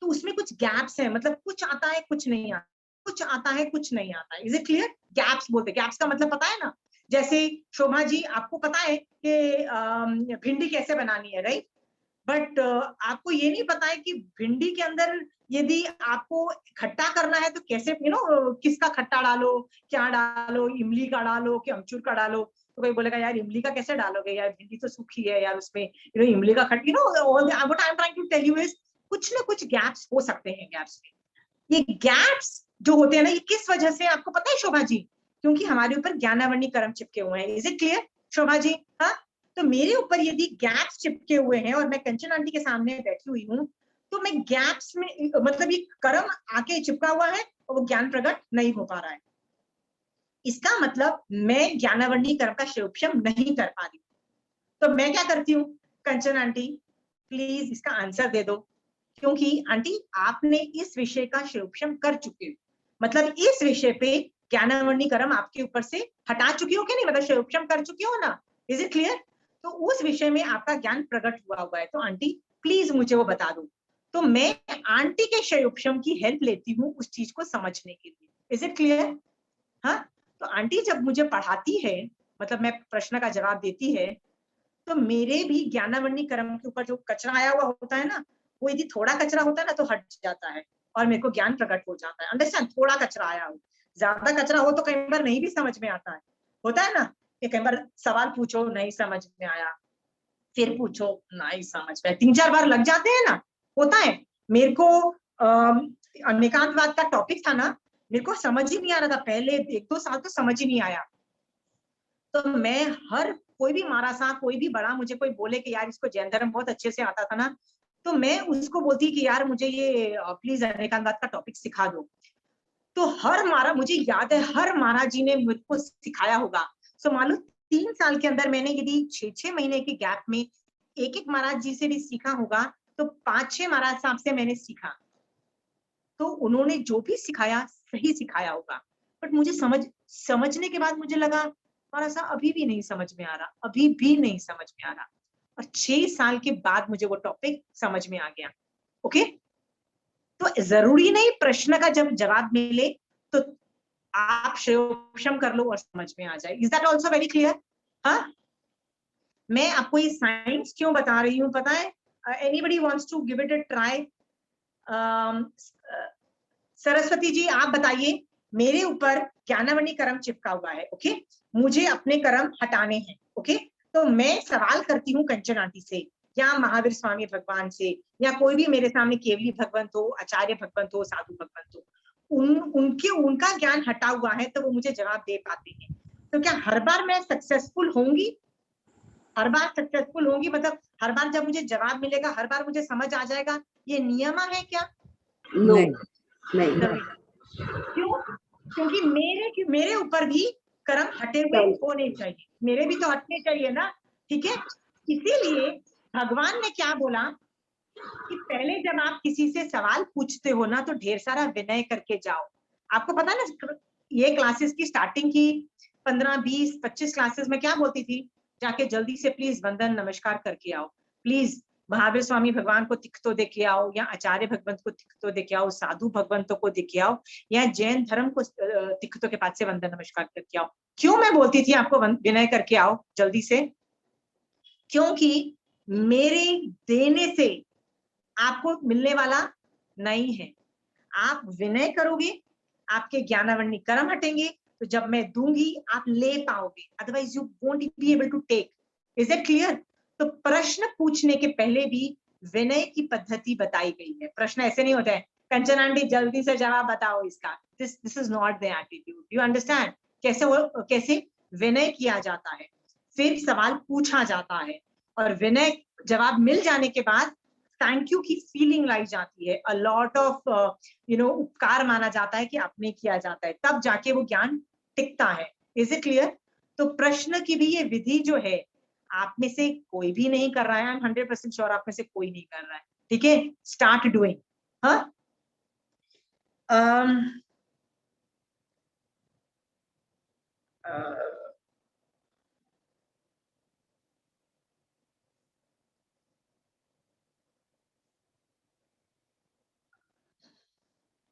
तो उसमें कुछ गैप्स है, मतलब कुछ आता है कुछ नहीं आता, कुछ आता है कुछ नहीं आता। Is it clear? गैप्स बोलते हैं। गैप्स का मतलब पता है ना? जैसे शोभा जी आपको पता है कि भिंडी कैसे बनानी है, राइट? बट आपको ये नहीं पता है कि भिंडी के अंदर यदि आपको खट्टा करना है तो कैसे, किसका खट्टा डालो, क्या डालो, इमली का डालो कि अमचूर का डालो। तो कोई बोलेगा यार इमली का कैसे डालोगे यार, भिंडी तो सूखी है यार, उसमें इमली का खट्टा, what I am trying to tell you is कुछ ना कुछ गैप्स हो सकते हैं। गैप्स में, ये गैप्स जो होते हैं ना, ये किस वजह से आपको पता है शोभा जी? क्योंकि हमारे ऊपर ज्ञानावंडी कर्म चिपके हुए हैं। Is it clear Shobha ji? हाँ, तो मेरे ऊपर यदि गैप्स चिपके हुए हैं और मैं कंचन आंटी के सामने बैठी हुई हूँ तो मैं गैप्स में मतलब ये कर्म आके चिपका हुआ है और वो ज्ञान प्रकट नहीं हो पा रहा है। इसका मतलब मैं ज्ञानावंडी कर्म का शिरोपशम नहीं कर पा रही। तो मैं क्या करती हूँ, कंचन आंटी प्लीज इसका आंसर दे दो, क्योंकि आंटी आपने इस विषय का शिरोपशम कर चुके हो, मतलब इस विषय पे ज्ञानावंडी कर्म आपके ऊपर से हटा चुकी हो कि नहीं, मतलब शिरोपशम कर चुकी हो ना। Is it clear? तो उस विषय में आपका ज्ञान प्रकट हुआ है, तो आंटी प्लीज मुझे वो बता दो। तो मैं आंटी के शिरोपशम की हेल्प लेती हूँ उस चीज को समझने के लिए। Is it clear? हाँ, तो आंटी जब मुझे पढ़ाती है, मतलब मैं प्रश्न का जवाब देती है, तो मेरे भी ज्ञानावंडी कर्म के ऊपर जो कचरा आया हुआ होता है ना, वो यदि थोड़ा कचरा होता है ना तो हट जाता है और मेरे को ज्ञान प्रकट हो जाता है। अंडरस्टैंड? थोड़ा कचरा आया हो, ज्यादा कचरा हो तो कई बार नहीं भी समझ में आता है, होता है ना कि कई बार सवाल पूछो नहीं समझ में आया, फिर पूछो नहीं समझ में, 3-4 बार लग जाते हैं ना, होता है। मेरे को अनेकांतवाद का टॉपिक था ना, मेरे को समझ ही नहीं आ रहा था, पहले 1-2 साल तो समझ ही नहीं आया। तो मैं हर कोई भी महारासा, कोई भी बड़ा मुझे कोई बोले कि यार इसको जैन धर्म बहुत अच्छे से आता था ना, तो मैं उसको बोलती कि यार मुझे ये प्लीज अनेकांतवाद का टॉपिक सिखा दो। तो हर महाराज, मुझे याद है हर महाराज जी ने मुझको सिखाया होगा। सो मान लो 3 साल के अंदर मैंने यदि 6-6 महीने के गैप में एक महाराज जी से भी सीखा होगा तो 5-6 महाराज साहब से मैंने सीखा, तो उन्होंने जो भी सिखाया सही सिखाया होगा। बट मुझे समझने के बाद मुझे लगा और ऐसा अभी भी नहीं समझ में आ रहा, अभी भी नहीं समझ में आ रहा। और 6 साल के बाद मुझे वो टॉपिक समझ में आ गया। ओके, तो जरूरी नहीं प्रश्न का जब जवाब मिले तो आप शिरोपशम कर लो और समझ में आ जाए। Is that also very clear? हाँ, मैं आपको ये साइंस क्यों बता रही हूँ पता है? Anybody wants to give it a try? Saraswati ji आप बताइए, मेरे ऊपर ज्ञानावंडी कर्म चिपका हुआ है, ओके, मुझे अपने कर्म हटाने हैं, ओके, तो मैं सवाल करती हूँ कंचन आंटी से या महावीर स्वामी भगवान से या कोई भी मेरे सामने केवली भगवंत हो, आचार्य भगवंत हो, साधु भगवंत हो, उनका ज्ञान हटा हुआ है तो वो मुझे जवाब दे पाते हैं। तो क्या हर बार मैं सक्सेसफुल होंगी? हर बार सक्सेसफुल होंगी, मतलब हर बार जब मुझे जवाब मिलेगा हर बार मुझे समझ आ जाएगा, ये नियम है क्या? नो नहीं। नहीं जरूरी नहीं। क्यों? क्योंकि मेरे ऊपर भी कर्म हटे हुए होने चाहिए, मेरे भी तो हटने चाहिए ना, ठीक है। इसीलिए भगवान ने क्या बोला कि पहले जब आप किसी से सवाल पूछते हो ना तो ढेर सारा विनय करके जाओ। आपको पता है ना, ये क्लासेस की स्टार्टिंग की 15, 20, 25 क्लासेस में क्या बोलती थी, जाके जल्दी से प्लीज वंदन नमस्कार करके आओ, प्लीज महावीर स्वामी भगवान को तिख तो देखे आओ, या आचार्य भगवंत को तिख तो देखे आओ, साधु भगवंतों को देखे आओ, या जैन धर्म को तिख तो के पास से वंदन नमस्कार करके आओ। क्यों मैं बोलती थी आपको विनय करके आओ जल्दी से? क्योंकि मेरे देने से आपको मिलने वाला नहीं है। आप विनय करोगे, आपके ज्ञानावरणी कर्म हटेंगे, तो जब मैं दूंगी आप ले पाओगे, otherwise you won't be able to take. Is it clear? तो प्रश्न पूछने के पहले भी विनय की पद्धति बताई गई है। प्रश्न ऐसे नहीं होता है, कंचन आंटी जल्दी से जवाब बताओ इसका, this is not the attitude. You understand कैसे विनय किया जाता है, फिर सवाल पूछा जाता है, और विनय जवाब मिल जाने के बाद थैंक यू की फीलिंग लाई जाती है, अ लॉट ऑफ उपकार माना जाता है कि आपने किया जाता है, तब जाके वो ज्ञान टिकता है। Is it clear? तो प्रश्न की भी ये विधि जो है, आप में से कोई भी नहीं कर रहा है, आई एम 100% श्योर आप में से कोई नहीं कर रहा है, ठीक है। Start doing. हाँ,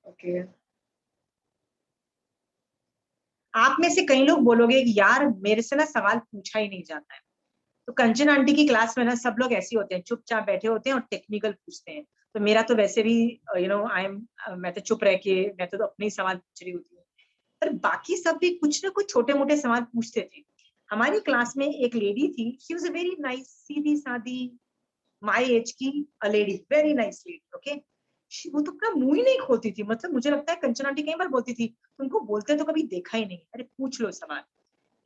ओके। आप में से कई लोग बोलोगे कि यार मेरे से ना सवाल पूछा ही नहीं जाता है। तो कंचन आंटी की क्लास में ना सब लोग ऐसे होते हैं, चुपचाप बैठे होते हैं और टेक्निकल पूछते हैं। तो मेरा तो वैसे भी आई एम, मैं तो चुप रह के मैं तो अपने ही सवाल पूछ रही होती हूँ, पर बाकी सब भी कुछ ना कुछ छोटे मोटे सवाल पूछते थे। हमारी क्लास में एक लेडी थी, she was a very nice, सीधी सादी, माय एज की a lady, very nice lady, okay. वो तो अपना मुंह ही नहीं खोलती थी, मतलब मुझे लगता है कंचन आंटी कई बार बोलती थी तुमको बोलते तो कभी देखा ही नहीं, अरे पूछ लो सवाल।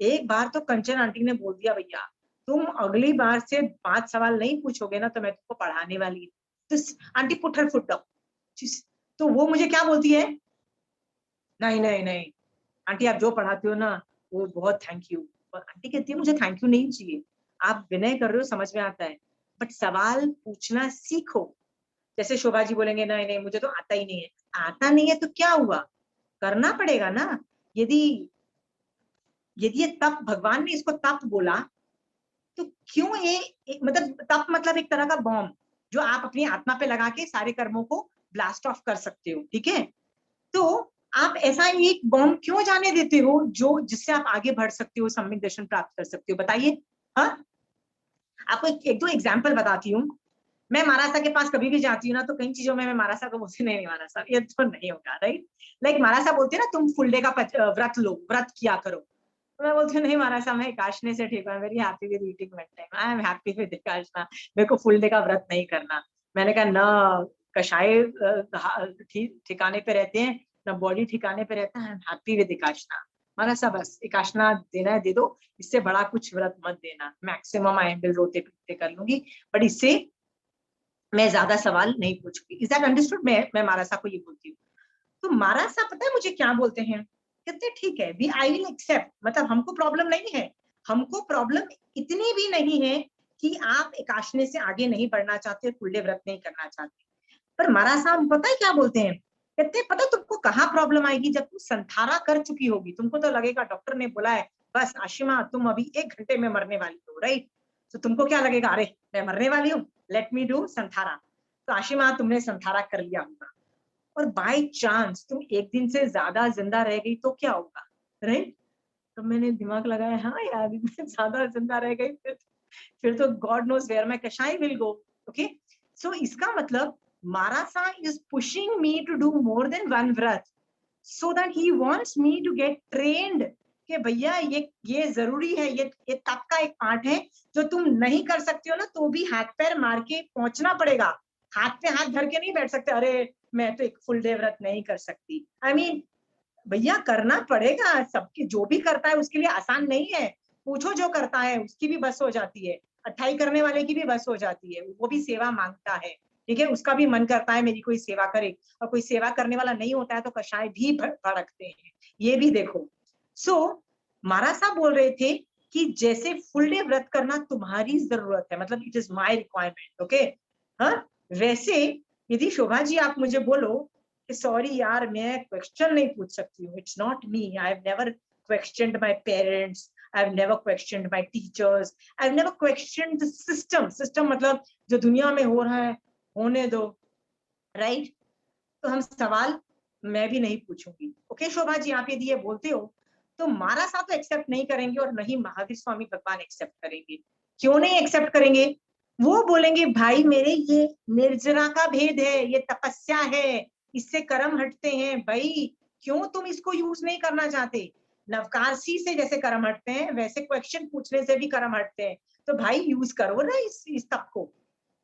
एक बार तो कंचन आंटी ने बोल दिया, भैया तुम अगली बार से 5 सवाल नहीं पूछोगे ना तो मैं तुमको पढ़ाने वाली हूँ। तो aunty put her foot down. तो वो मुझे क्या बोलती है, नहीं नहीं नहीं आंटी आप जो पढ़ाते हो ना वो बहुत थैंक यू। और आंटी कहती है मुझे थैंक यू नहीं चाहिए, आप विनय कर रहे हो समझ में आता है, बट सवाल पूछना सीखो। जैसे शोभा जी बोलेंगे नहीं नहीं मुझे तो आता ही नहीं है, आता नहीं है तो क्या हुआ, करना पड़ेगा ना। यदि यदि ये तप, भगवान ने इसको तप बोला, तो क्यों ये मतलब तप मतलब एक तरह का बॉम्ब जो आप अपनी आत्मा पे लगा के सारे कर्मों को ब्लास्ट ऑफ कर सकते हो, ठीक है। तो आप ऐसा एक बॉम्ब क्यों जाने देते हो जो जिससे आप आगे बढ़ सकते हो, सम्यक दर्शन प्राप्त कर सकते हो, बताइए। हाँ, आपको एक दो एग्जाम्पल बताती हूँ। मैं महाराजा के पास कभी भी जाती हूँ ना तो कई चीजों में मैं महाराजा को बोलती नहीं महाराजा ये तो नहीं होगा, राइट। लाइक महाराजा बोलते हैं ना तुम फुल डे का व्रत लो, व्रत किया करो, तो मैं बोलती हूँ नहीं महाराजा मैं एकाशने से ठीक हूँ, very happy with eating one time, I am happy with एकाशना, मेरे को फुल डे का व्रत नहीं करना। मैंने कहा ना, कषाय ठिकाने पे रहते हैं ना, बॉडी ठिकाने पे रहता है, आई एम हैप्पी विद एकाशना। महाराजा बस एकाशना देना है दे दो, इससे बड़ा कुछ व्रत मत देना, मैक्सिमम आई एम रोते पीते कर लूंगी, बट इससे मैं ज्यादा सवाल नहीं पूछूंगी। Is that understood? मैं महाराजा को ये बोलती हूँ। तो महाराज साहब पता है मुझे क्या बोलते हैं, कहते ठीक है वी आई विल एक्सेप्ट, मतलब हमको प्रॉब्लम नहीं है, हमको प्रॉब्लम इतनी भी नहीं है कि आप एकाशने से आगे नहीं बढ़ना चाहते, फुल व्रत नहीं करना चाहते। पर महाराज साहब पता है क्या बोलते हैं, कहते पता तुमको कहाँ प्रॉब्लम आएगी, जब तुम संथारा कर चुकी होगी, तुमको तो लगेगा डॉक्टर ने बोला है बस आशिमा तुम अभी 1 घंटे में मरने वाली हो, राइट। तो तुमको क्या लगेगा, अरे मैं मरने वाली हूँ, लेट मी डू संथारा। तो आशिमा तुमने संथारा कर लिया होगा, और बाय चांस तुम 1 दिन से ज्यादा जिंदा रह गई तो क्या होगा, राइट। तो मैंने दिमाग लगाया, हाँ यार मैं ज्यादा जिंदा रह गई फिर तो गॉड नोज वेयर माय कषाय विल गो, ओके। सो इसका मतलब Marasa is pushing me to do more than one व्रत, so that he wants me to get trained कि भैया ये जरूरी है, ये तप का एक पार्ट है जो तुम नहीं कर सकते हो ना तो भी हाथ पैर मार के पहुंचना पड़ेगा, हाथ पे हाथ धर के नहीं बैठ सकते, अरे मैं तो एक फुल डे व्रत नहीं कर सकती। आई मीन भैया करना पड़ेगा, सबके जो भी करता है उसके लिए आसान नहीं है। पूछो जो करता है उसकी भी बस हो जाती है, अट्ठाई करने वाले की भी बस हो जाती है, वो भी सेवा मांगता है, ठीक है, उसका भी मन करता है मेरी कोई सेवा करे, और कोई सेवा करने वाला नहीं होता है तो कषाय भी भड़कते हैं, ये भी देखो। सो महाराज साहब बोल रहे थे कि जैसे फुल डे व्रत करना तुम्हारी जरूरत है, मतलब it is my requirement, okay, हाँ, वैसे यदि शोभा जी आप मुझे बोलो कि सॉरी यार मैं क्वेश्चन नहीं पूछ सकती हूँ, it's not me, I have never questioned my parents, I have never questioned my teachers, I have never questioned the system, system मतलब जो दुनिया में हो रहा है होने दो, राइट, तो हम सवाल मैं भी नहीं पूछूंगी, ओके शोभा जी, आप यदि ये बोलते हो तो महाराज साहब तो एक्सेप्ट नहीं करेंगे और नहीं महावीर स्वामी भगवान एक्सेप्ट करेंगे। क्यों नहीं एक्सेप्ट करेंगे? वो बोलेंगे भाई मेरे ये निर्जरा का भेद है, ये तपस्या है, इससे कर्म हटते हैं भाई, क्यों तुम इसको यूज नहीं करना चाहते? नवकारसी से जैसे कर्म हटते हैं वैसे क्वेश्चन पूछने से भी कर्म हटते हैं, तो भाई यूज करो ना इस तप को।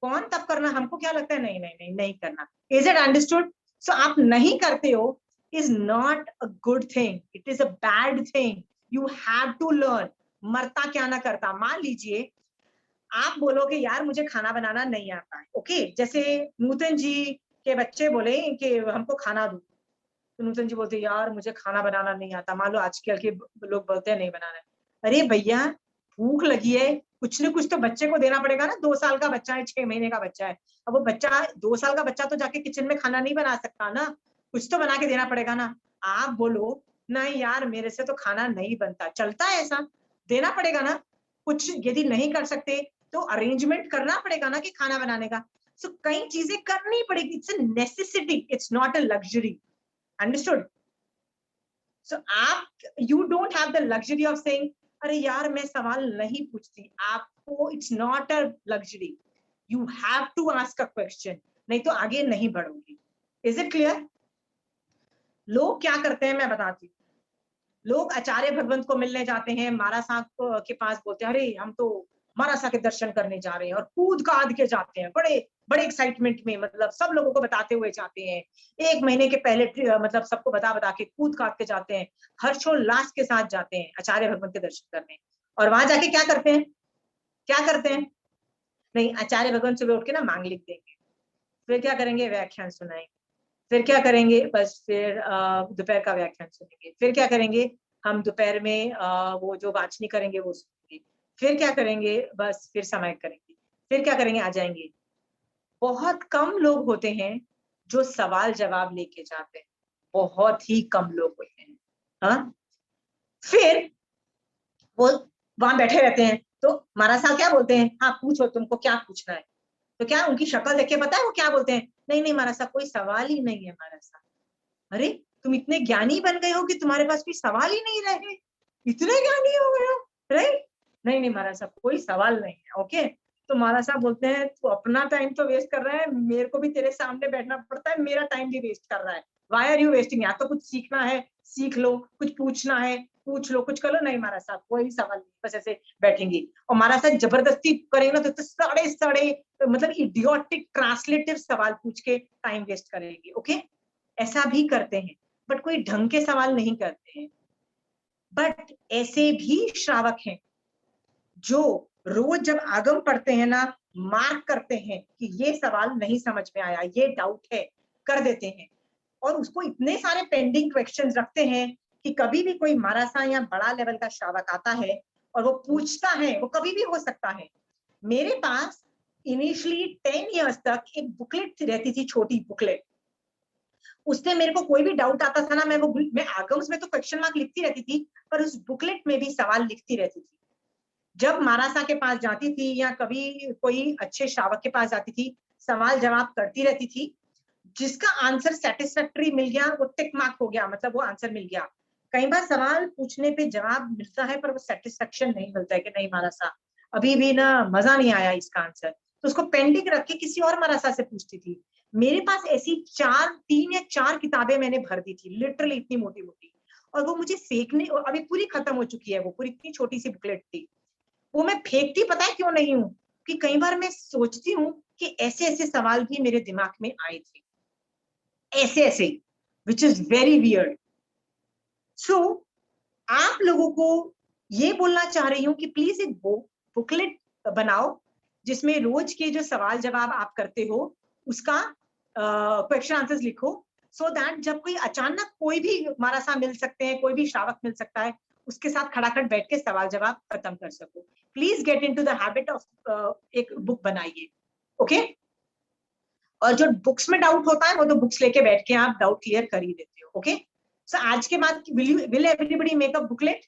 कौन तप करना, हमको क्या लगता है नहीं नहीं नहीं नहीं करना। Is it understood? सो आप नहीं करते हो is not a good thing, it is a bad thing, you have to learn। मरता क्या ना करता। मान लीजिए आप बोलोगे यार मुझे खाना बनाना नहीं आता है, ओके, जैसे नूतन जी के बच्चे बोले कि हमको खाना दो, तो नूतन जी बोलते यार मुझे खाना बनाना नहीं आता, मान लो आजकल के लोग बोलते हैं नहीं बनाना है, अरे भैया भूख लगी है, कुछ न कुछ तो बच्चे को देना पड़ेगा ना, 2 साल का बच्चा है, 6 महीने का बच्चा है, अब वो बच्चा 2 साल का बच्चा तो जाके किचन में खाना नहीं बना सकता ना, कुछ तो बना के देना पड़ेगा ना। आप बोलो नहीं यार मेरे से तो खाना नहीं बनता, चलता है ऐसा, देना पड़ेगा ना, कुछ यदि नहीं कर सकते तो अरेंजमेंट करना पड़ेगा ना कि खाना बनाने का। सो कई चीजें करनी पड़ेगी, it's a necessity, it's not a luxury, understood? So आप, you don't have the luxury of saying अरे यार मैं सवाल नहीं पूछती, आपको it's not a luxury, you have to ask a question, नहीं तो आगे नहीं बढ़ोगी। Is it clear? लोग क्या करते हैं मैं बताती हूँ, लोग आचार्य भगवंत को मिलने जाते हैं, महाराज साहब के पास बोलते हैं अरे हम तो महाराज साहब के दर्शन करने जा रहे हैं, और कूद काद के जाते हैं, बड़े बड़े एक्साइटमेंट में, मतलब सब लोगों को बताते हुए जाते हैं, 1 महीने के पहले मतलब सबको बता बता के कूद काद के जाते हैं, हर्षोल्लास के साथ जाते हैं आचार्य भगवंत के दर्शन करने, और वहां जाके क्या करते हैं, क्या करते हैं, नहीं आचार्य भगवंत सुबह उठ के ना मांग लिख देंगे, फिर क्या करेंगे, व्याख्यान सुनाएंगे, फिर क्या करेंगे, बस फिर दोपहर का व्याख्यान सुनेंगे, फिर क्या करेंगे, हम दोपहर में वो जो वाचनी करेंगे वो सुनेंगे, फिर क्या करेंगे, बस फिर समय करेंगे, फिर क्या करेंगे, आ जाएंगे। बहुत कम लोग होते हैं जो सवाल जवाब लेके जाते हैं, बहुत ही कम लोग होते हैं, हाँ। फिर वो वहां बैठे रहते हैं, तो महाराज साहब क्या बोलते हैं, हाँ पूछो तुमको क्या पूछना है, तो क्या उनकी शक्ल देख के पता है वो क्या बोलते हैं, नहीं नहीं महाराज साहब कोई सवाल ही नहीं है महाराज साहब। अरे तुम इतने ज्ञानी बन गए हो कि तुम्हारे पास कोई सवाल ही नहीं रहे, इतने ज्ञानी हो गए हो, राइट? नहीं नहीं महाराज साहब कोई सवाल नहीं है, ओके। तो महाराज साहब बोलते हैं तू अपना टाइम तो वेस्ट कर रहा है, मेरे को भी तेरे सामने बैठना पड़ता है, मेरा टाइम भी वेस्ट कर रहा है, व्हाई आर यू वेस्टिंग, या तो कुछ सीखना है सीख लो, कुछ पूछना है पूछ लो, कुछ कर लो, नहीं महाराज साहब कोई सवाल नहीं, बस ऐसे बैठेंगे। और महाराज साहब जबरदस्ती करेंगे ना तो सड़े सड़े मतलब इडियोटिक ट्रांसलेटिव सवाल पूछ के टाइम वेस्ट करेंगे, ओके। ऐसा भी करते हैं, बट कोई ढंग के सवाल नहीं करते हैं। बट ऐसे भी श्रावक हैं जो रोज जब आगम पढ़ते हैं ना, मार्क करते हैं कि ये सवाल नहीं समझ में आया, ये डाउट है, कर देते हैं, और उसको इतने सारे पेंडिंग क्वेश्चंस रखते हैं कि कभी भी कोई मारासा या बड़ा लेवल का श्रावक आता है और वो पूछता है, वो कभी भी हो सकता है। मेरे पास इनिशियली 10 इयर्स तक एक बुकलेट रहती थी, छोटी बुकलेट, उससे मेरे को कोई भी डाउट आता था ना, मैं आगम्स में तो क्वेश्चन मार्क लिखती रहती थी, पर उस बुकलेट में भी सवाल लिखती रहती थी। जब महारासा के पास जाती थी या कभी कोई अच्छे श्रावक के पास जाती थी, सवाल जवाब करती रहती थी, जिसका आंसर सेटिस्फैक्टरी मिल गया वो टिक मार्क हो गया, मतलब वो आंसर मिल गया। कई बार सवाल पूछने पे जवाब मिलता है पर वो सेटिस्फैक्शन नहीं मिलता है कि नहीं महारासा अभी भी ना मजा नहीं आया इसका आंसर, तो उसको पेंडिंग रख के किसी और महारासा से पूछती थी। मेरे पास ऐसी 3 या 4 किताबें मैंने भर दी थी, लिटरली इतनी मोटी मोटी, और वो मुझे फेंकने, अभी पूरी खत्म हो चुकी है, वो पूरी इतनी छोटी सी बुकलेट थी, वो मैं फेंकती पता है क्यों नहीं हूँ, कि कई बार मैं सोचती हूँ कि ऐसे ऐसे सवाल भी मेरे दिमाग में आए थे, ऐसे ऐसे, विच इज वेरी वियर्ड। सो आप लोगों को ये बोलना चाह रही हूँ कि प्लीज एक बुकलेट बनाओ जिसमें रोज के जो सवाल जवाब आप करते हो उसका क्वेश्चन आंसर्स लिखो, सो दैट जब कोई अचानक कोई भी हमारा सा मिल सकते हैं, कोई भी श्रावक मिल सकता है, उसके साथ खड़ाखड़ बैठ के सवाल जवाब खत्म कर सको। Please get into the habit of एक बुक बनाइए, ओके? और जो बुक्स में डाउट होता है वो तो बुक्स लेके बैठ के आप डाउट क्लियर कर ही देते हो, ओके? सो आज के बाद will everybody make a booklet?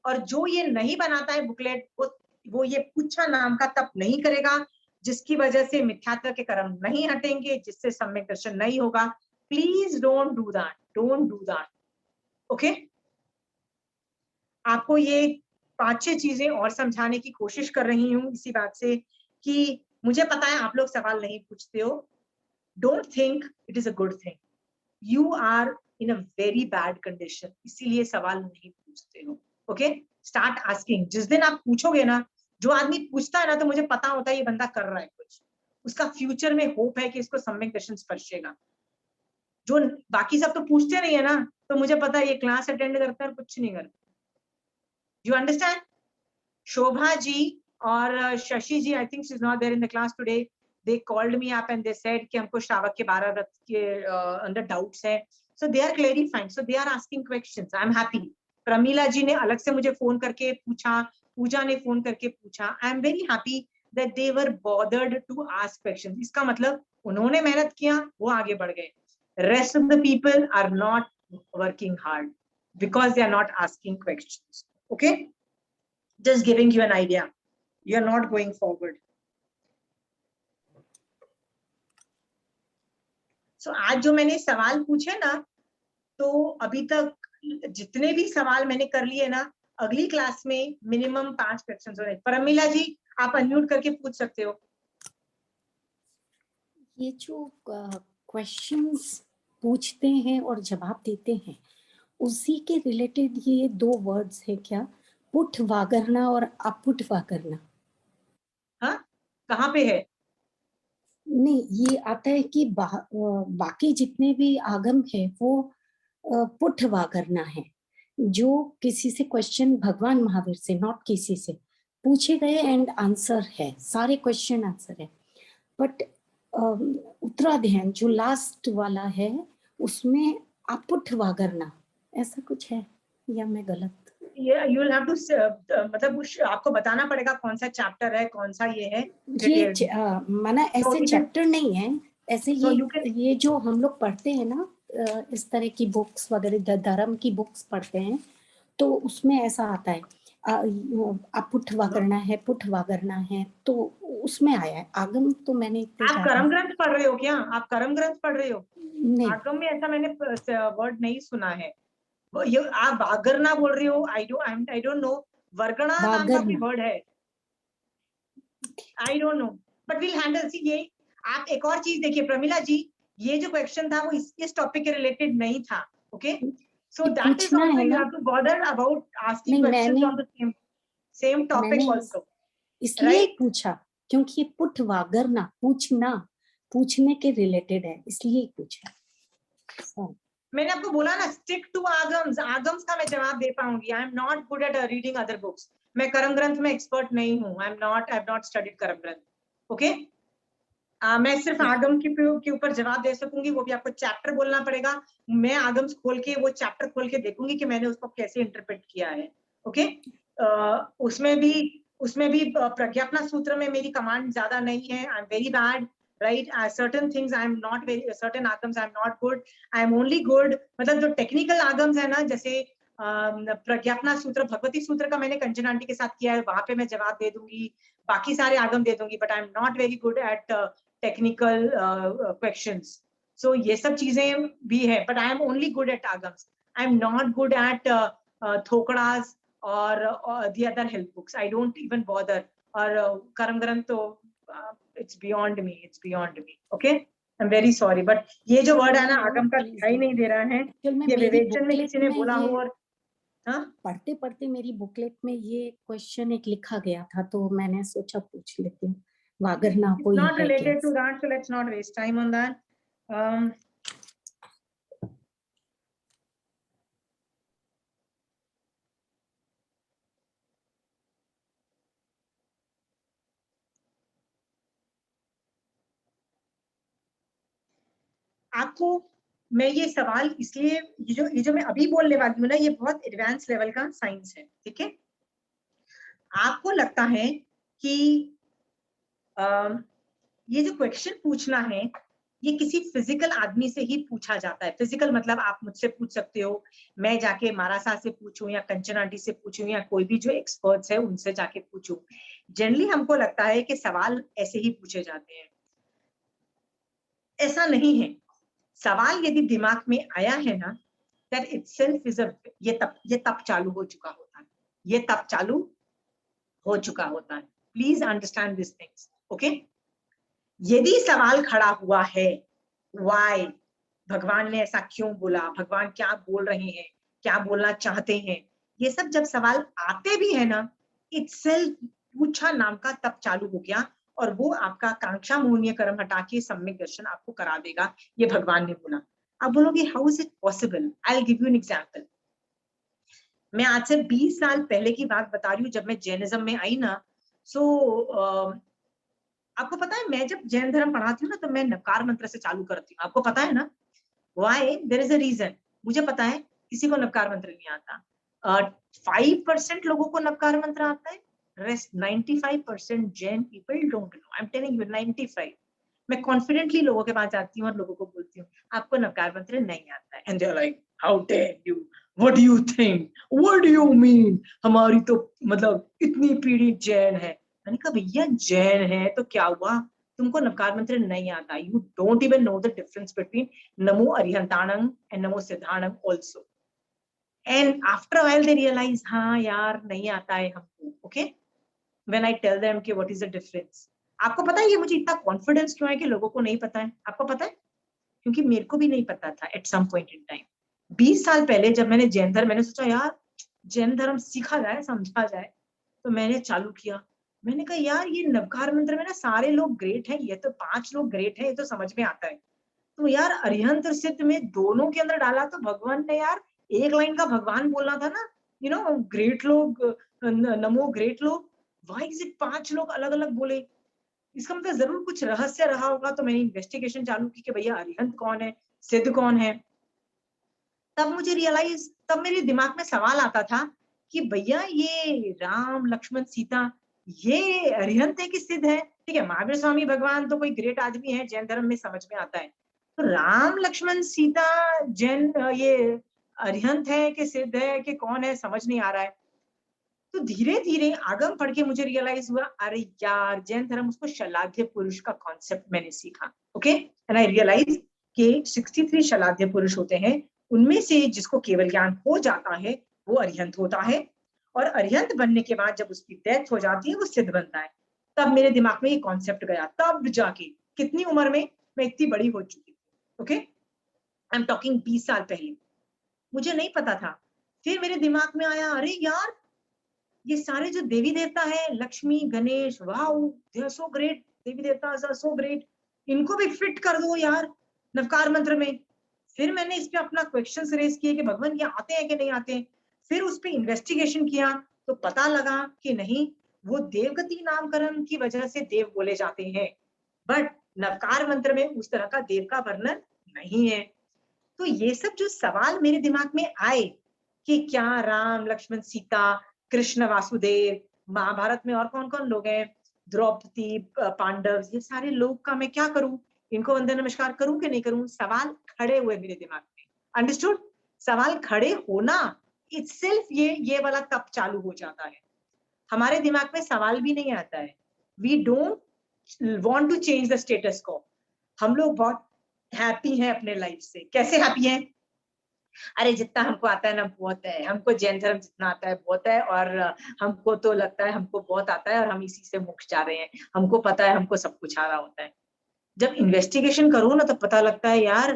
और जो ये नहीं बनाता है बुकलेट, वो ये पूछा नाम का तप नहीं करेगा, जिसकी वजह से मिथ्यात्व के कर्म नहीं हटेंगे, जिससे सम्यक दर्शन नहीं होगा। Please don't do that, don't do that, okay? आपको ये 5-6 चीजें और समझाने की कोशिश कर रही हूँ इसी बात से कि मुझे पता है आप लोग सवाल नहीं पूछते हो। Don't think it is a good thing, you are in a very bad condition, इसीलिए सवाल नहीं पूछते हो, ओके? Start asking. जिस दिन आप पूछोगे ना, जो आदमी पूछता है ना, तो मुझे पता होता है ये बंदा कर रहा है कुछ, उसका फ्यूचर में होप है कि इसको सम्यक दर्शन स्पर्शेगा। जो बाकी सब तो पूछते नहीं है ना, तो मुझे पता है ये क्लास अटेंड करते हैं और कुछ नहीं करते। You understand? शोभा जी और Shashi ji, I think she is not there in the class today, they called me up and they said कि हमको श्रावक के 12 व्रत के अंदर डाउट्स है, so they are clarifying, so they are asking questions, I am happy. Pramila ji ने अलग से मुझे फोन करके पूछा, पूजा ने फोन करके पूछा, I am very happy that they were bothered to ask questions. इसका मतलब उन्होंने मेहनत किया, वो आगे बढ़ गए. Rest of the people are not working hard because they are not asking questions, okay? Just giving you an idea, you are not going forward. So, आज जो मैंने सवाल पूछे ना, तो अभी तक जितने भी सवाल मैंने कर लिए ना, अगली क्लास में मिनिमम 5 क्वेश्चंस हो रहे हैं। परमिला जी, आप अनम्यूट करके पूछ सकते हो। ये जो क्वेश्चंस पूछते हैं और जवाब देते हैं, उसी के रिलेटेड ये 2 वर्ड्स है क्या, पुट वागरना और अपुट वागरना? हाँ, कहाँ पे है? नहीं, ये आता है कि बाकी जितने भी आगम है वो पुट वागरना है, जो किसी से क्वेश्चन भगवान महावीर से, नॉट किसी से पूछे गए एंड आंसर है, सारे क्वेश्चन आंसर है, बट उत्तराध्यान जो लास्ट वाला है उसमें अपुट वागरना ऐसा कुछ है, या मैं गलत? यू विल हैव टू, मतलब आपको बताना पड़ेगा कौन सा चैप्टर है, कौन सा ये है। ये माना ऐसे चैप्टर नहीं है, ऐसे ये जो हम लोग पढ़ते हैं ना, इस तरह की बुक्स वगैरह, धर्म की बुक्स पढ़ते हैं, तो उसमें ऐसा आता है अपुठवा करना है, पुठवा करना है, तो उसमें आया है। आगम तो मैंने आप कर्म ग्रंथ पढ़ रहे हो क्या? आप कर्म ग्रंथ पढ़ रहे हो? नहीं, आगम में ऐसा मैंने वर्ड नहीं सुना है। ये आप वागरना बोल रही हो, आई डोंट नो, वर्गणा नाम का कोई वर्ड है, I don't know, but will handle. See, ये आप एक और चीज देखिए प्रमिला जी, ये जो क्वेश्चन था वो इस टॉपिक के रिलेटेड नहीं था, okay? So that is also you have to bother about asking questions on the same topic also. इसलिए पूछा क्योंकि ये पुट वागरना, पूछना, पूछने के रिलेटेड है, इसलिए पूछा। मैंने आपको बोला ना, स्टिक टू आगम्स, आगम्स का मैं जवाब दे पाऊंगी। आई am not good eight reading other books, मैं कर्म ग्रंथ में एक्सपर्ट नहीं हूँ, आई हैव नॉट स्टडीड कर्म ग्रंथ, ओके? मैं सिर्फ आगम के ऊपर जवाब दे सकूंगी, वो भी आपको चैप्टर बोलना पड़ेगा। मैं आगम्स खोल के, वो चैप्टर खोल के देखूंगी कि मैंने उसको कैसे इंटरप्रेट किया है, ओके? उसमें भी प्रज्ञापना सूत्र में मेरी कमांड ज्यादा नहीं है, I am very bad, right? Certain things I am not very, certain agams I am not good, I am only good, मतलब जो टेक्निकल आगम्स है ना, जैसे प्रज्ञापना सूत्र, भगवती सूत्र का मैंने कंचन आंटी के साथ किया है, वहां पे मैं जवाब दे दूंगी, बाकी सारे आगम दे दूंगी, but I am not very good at technical questions. So ये सब चीजें भी है, but I am only good at आगम्स, I am not good at थोकड़ास और the other help books, I don't even bother, और कर्म ग्रंथ तो it's beyond me, okay? I'm very sorry, but ये जो वर्ड है ना आगम का दिखाई नहीं दे रहा है, ये विवेचन में किसी ने बोला हो, और पढ़ते पढ़ते मेरी बुकलेट में ये क्वेश्चन एक लिखा गया था, तो मैंने सोचा पूछ लेती हूँ, वागरना कोई है क्या? Not related to that, so let's not waste time on that. आपको मैं ये सवाल इसलिए ये जो मैं अभी बोलने वाली हूँ ना, ये बहुत एडवांस लेवल का साइंस है, ठीक है। आपको लगता है कि ये जो क्वेश्चन पूछना है ये किसी फिजिकल आदमी से ही पूछा जाता है। फिजिकल मतलब आप मुझसे पूछ सकते हो, मैं जाके मारासा से पूछूं या कंचन आंटी से पूछूं या कोई भी जो एक्सपर्ट्स है उनसे जाके पूछूं। जनरली हमको लगता है कि सवाल ऐसे ही पूछे जाते हैं, ऐसा नहीं है। सवाल यदि दिमाग में आया है ना, that itself is a ये तब चालू हो चुका होता है, ये तब चालू हो चुका होता है। Please understand this things, okay. यदि सवाल खड़ा हुआ है व्हाई, भगवान ने ऐसा क्यों बोला, भगवान क्या बोल रहे हैं, क्या बोलना चाहते हैं, ये सब जब सवाल आते भी है ना, इटसेल्फ पूछा नाम का तब चालू हो गया, और वो आपका कांक्षा मोहनीय कर्म हटा के सम्यक दर्शन आपको करा देगा, ये भगवान ने बोला। आप बोलोगे how is it possible? I will give you an example. मैं आज से 20 साल पहले की बात बता रही हूँ, जब मैं जैनिज्म में आई ना, सो आपको पता है मैं जब जैन धर्म पढ़ाती हूँ ना, तो मैं नवकार मंत्र से चालू करती हूँ, आपको पता है ना why? There is a reason. मुझे पता है किसी को नवकार मंत्र नहीं आता, 5% लोगों को नवकार मंत्र आता है, rest 95% Jain people don't know. I am telling you 95। मैं कॉन्फिडेंटली लोगों के पास जाती हूँ और लोगों को बोलती हूँ आपको नवकार मंत्र नहीं आता है, and they are like how dare you, what do you think, what do you mean, हमारी तो मतलब इतनी पीढ़ी जैन है। मैंने कहा भैया जैन है तो क्या हुआ, तुमको नवकार मंत्र नहीं आता, you don't even know the difference between नमो अरिहंताणं एंड नमो सिद्धाणं also. And after a while they realise हाँ यार नहीं आता है हमको, okay. When I tell them कि व्हाट इज द डिफरेंस। आपको पता है ये मुझे इतना कॉन्फिडेंस क्यों है कि लोगों को नहीं पता है? आपको पता है क्योंकि मेरे को भी नहीं पता था at some point in time. 20 साल पहले जब मैंने जैन धर्म, मैंने सोचा यार जैन धर्म सीखा जाए, समझा जाए, तो मैंने चालू किया। मैंने कहा यार ये नवकार मंत्र में ना सारे लोग ग्रेट हैं, ये तो 5 लोग ग्रेट हैं, ये तो समझ में आता है। तो यार अरिहंत और सिद्ध में दोनों के अंदर डाला तो भगवान ने यार एक लाइन का भगवान बोलना था ना, यू नो ग्रेट लोग, नमो ग्रेट लोग, व्हाई इज इट 5 लोग अलग अलग बोले? इसका मतलब जरूर कुछ रहस्य रहा होगा। तो मैंने इन्वेस्टिगेशन चालू की कि भैया अरिहंत कौन है, सिद्ध कौन है। तब मुझे रियलाइज, तब मेरे दिमाग में सवाल आता था कि भैया ये राम लक्ष्मण सीता ये अरिहंत है कि सिद्ध है? ठीक है, महावीर स्वामी भगवान तो कोई ग्रेट आदमी है, जैन धर्म में समझ में आता है, तो राम लक्ष्मण सीता जैन ये अरिहंत है कि सिद्ध है कि कौन है, समझ नहीं आ रहा है। तो धीरे धीरे आगम पढ़ के मुझे रियलाइज हुआ अरे यार जैन धर्म, उसको शलाघ्य पुरुष का कॉन्सेप्ट मैंने सीखा, ओके। एंड आई रियलाइज कि 63 शलाघ्य पुरुष होते हैं, उनमें से जिसको केवल ज्ञान हो जाता है वो अरिहंत होता है, और अरिहंत बनने के बाद जब उसकी डेथ हो जाती है वो सिद्ध बनता है। तब मेरे दिमाग में ये कॉन्सेप्ट गया, तब जाके कितनी उम्र में, मैं इतनी बड़ी हो चुकी थी, ओके। आई एम टॉकिंग 20 साल पहले, मुझे नहीं पता था। फिर मेरे दिमाग में आया अरे यार ये सारे जो देवी देवता है, Lakshmi Ganesh, wow they are so great, देवी देवता आर सो ग्रेट, इनको भी फिट कर दो यार नवकार मंत्र में। फिर मैंने इस पे अपना क्वेश्चन रेज किए कि भगवान ये आते हैं कि नहीं आते हैं। फिर उस पे इन्वेस्टिगेशन किया तो पता लगा कि नहीं, वो देवगति नामकरण की वजह से देव बोले जाते हैं, बट नवकार मंत्र में उस तरह का देव का वर्णन नहीं है। तो ये सब जो सवाल मेरे दिमाग में आए कि क्या राम लक्ष्मण सीता कृष्ण वासुदेव, महाभारत में और कौन कौन लोग हैं, द्रौपदी पांडव, ये सारे लोग का मैं क्या करूं, इनको वंदन नमस्कार करूं कि नहीं करूं? सवाल खड़े हुए मेरे दिमाग में, अंडरस्टूड? सवाल खड़े होना इटसेल्फ ये वाला तब चालू हो जाता है। हमारे दिमाग में सवाल भी नहीं आता है, we don't want to change the status quo. हम लोग बहुत हैप्पी हैं अपने लाइफ से। कैसे हैप्पी हैं? अरे जितना हमको आता है ना बहुत है, हमको जैन धर्म जितना आता है बहुत है, और हमको तो लगता है हमको बहुत आता है और हम इसी से मोक्ष जा रहे हैं, हमको पता है हमको सब कुछ आ रहा होता है। जब इन्वेस्टिगेशन करो ना तो पता लगता है यार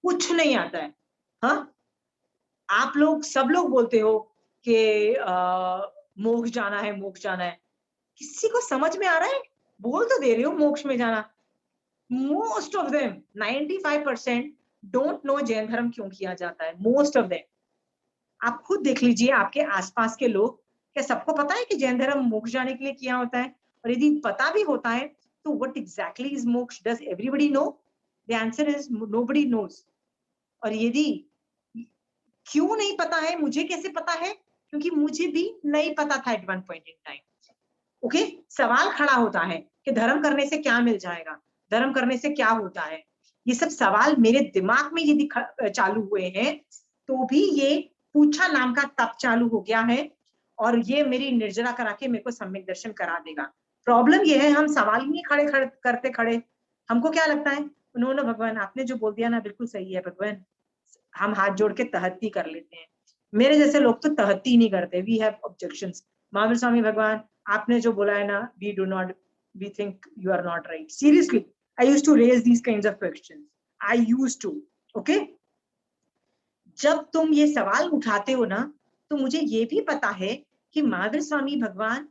कुछ नहीं आता है। हाँ, आप लोग सब लोग बोलते हो कि मोक्ष जाना है, मोक्ष जाना है, किसी को समझ में आ रहा है? बोल तो दे रहे हो मोक्ष में जाना। Most of them 95% don't know Jain धर्म क्यों किया जाता है, मोस्ट ऑफ देम। आप खुद देख लीजिए आपके आसपास के लोग, क्या सबको पता है कि जैन धर्म मोक्ष जाने के लिए किया होता है? और यदि पता भी होता है तो what exactly is moksha? Does everybody know? The answer is nobody knows. और यदि क्यों नहीं पता है, मुझे कैसे पता है, क्योंकि मुझे भी नहीं पता था at one point in time. Okay, सवाल खड़ा होता है कि धर्म करने से क्या मिल जाएगा, धर्म करने से क्या होता है। ये सब सवाल मेरे दिमाग में यदि चालू हुए हैं तो भी ये पूछा नाम का तप चालू हो गया है, और ये मेरी निर्जरा करा के मेरे को सम्यक दर्शन करा देगा। प्रॉब्लम ये है, हम सवाल ही नहीं करते खड़े। हमको क्या लगता है, उन्होंने भगवान आपने जो बोल दिया ना बिल्कुल सही है भगवान, हम हाथ जोड़ के तहत्ती कर लेते हैं। मेरे जैसे लोग तो तहत्ती नहीं करते, we have objections. Mahavir Swami भगवान आपने जो बोला है ना, we do not, we think you are not right. Seriously I used to raise these kinds of questions, I used to. Okay, जब तुम ये सवाल उठाते हो ना, तो मुझे ये भी पता है कि महावीर स्वामी भगवान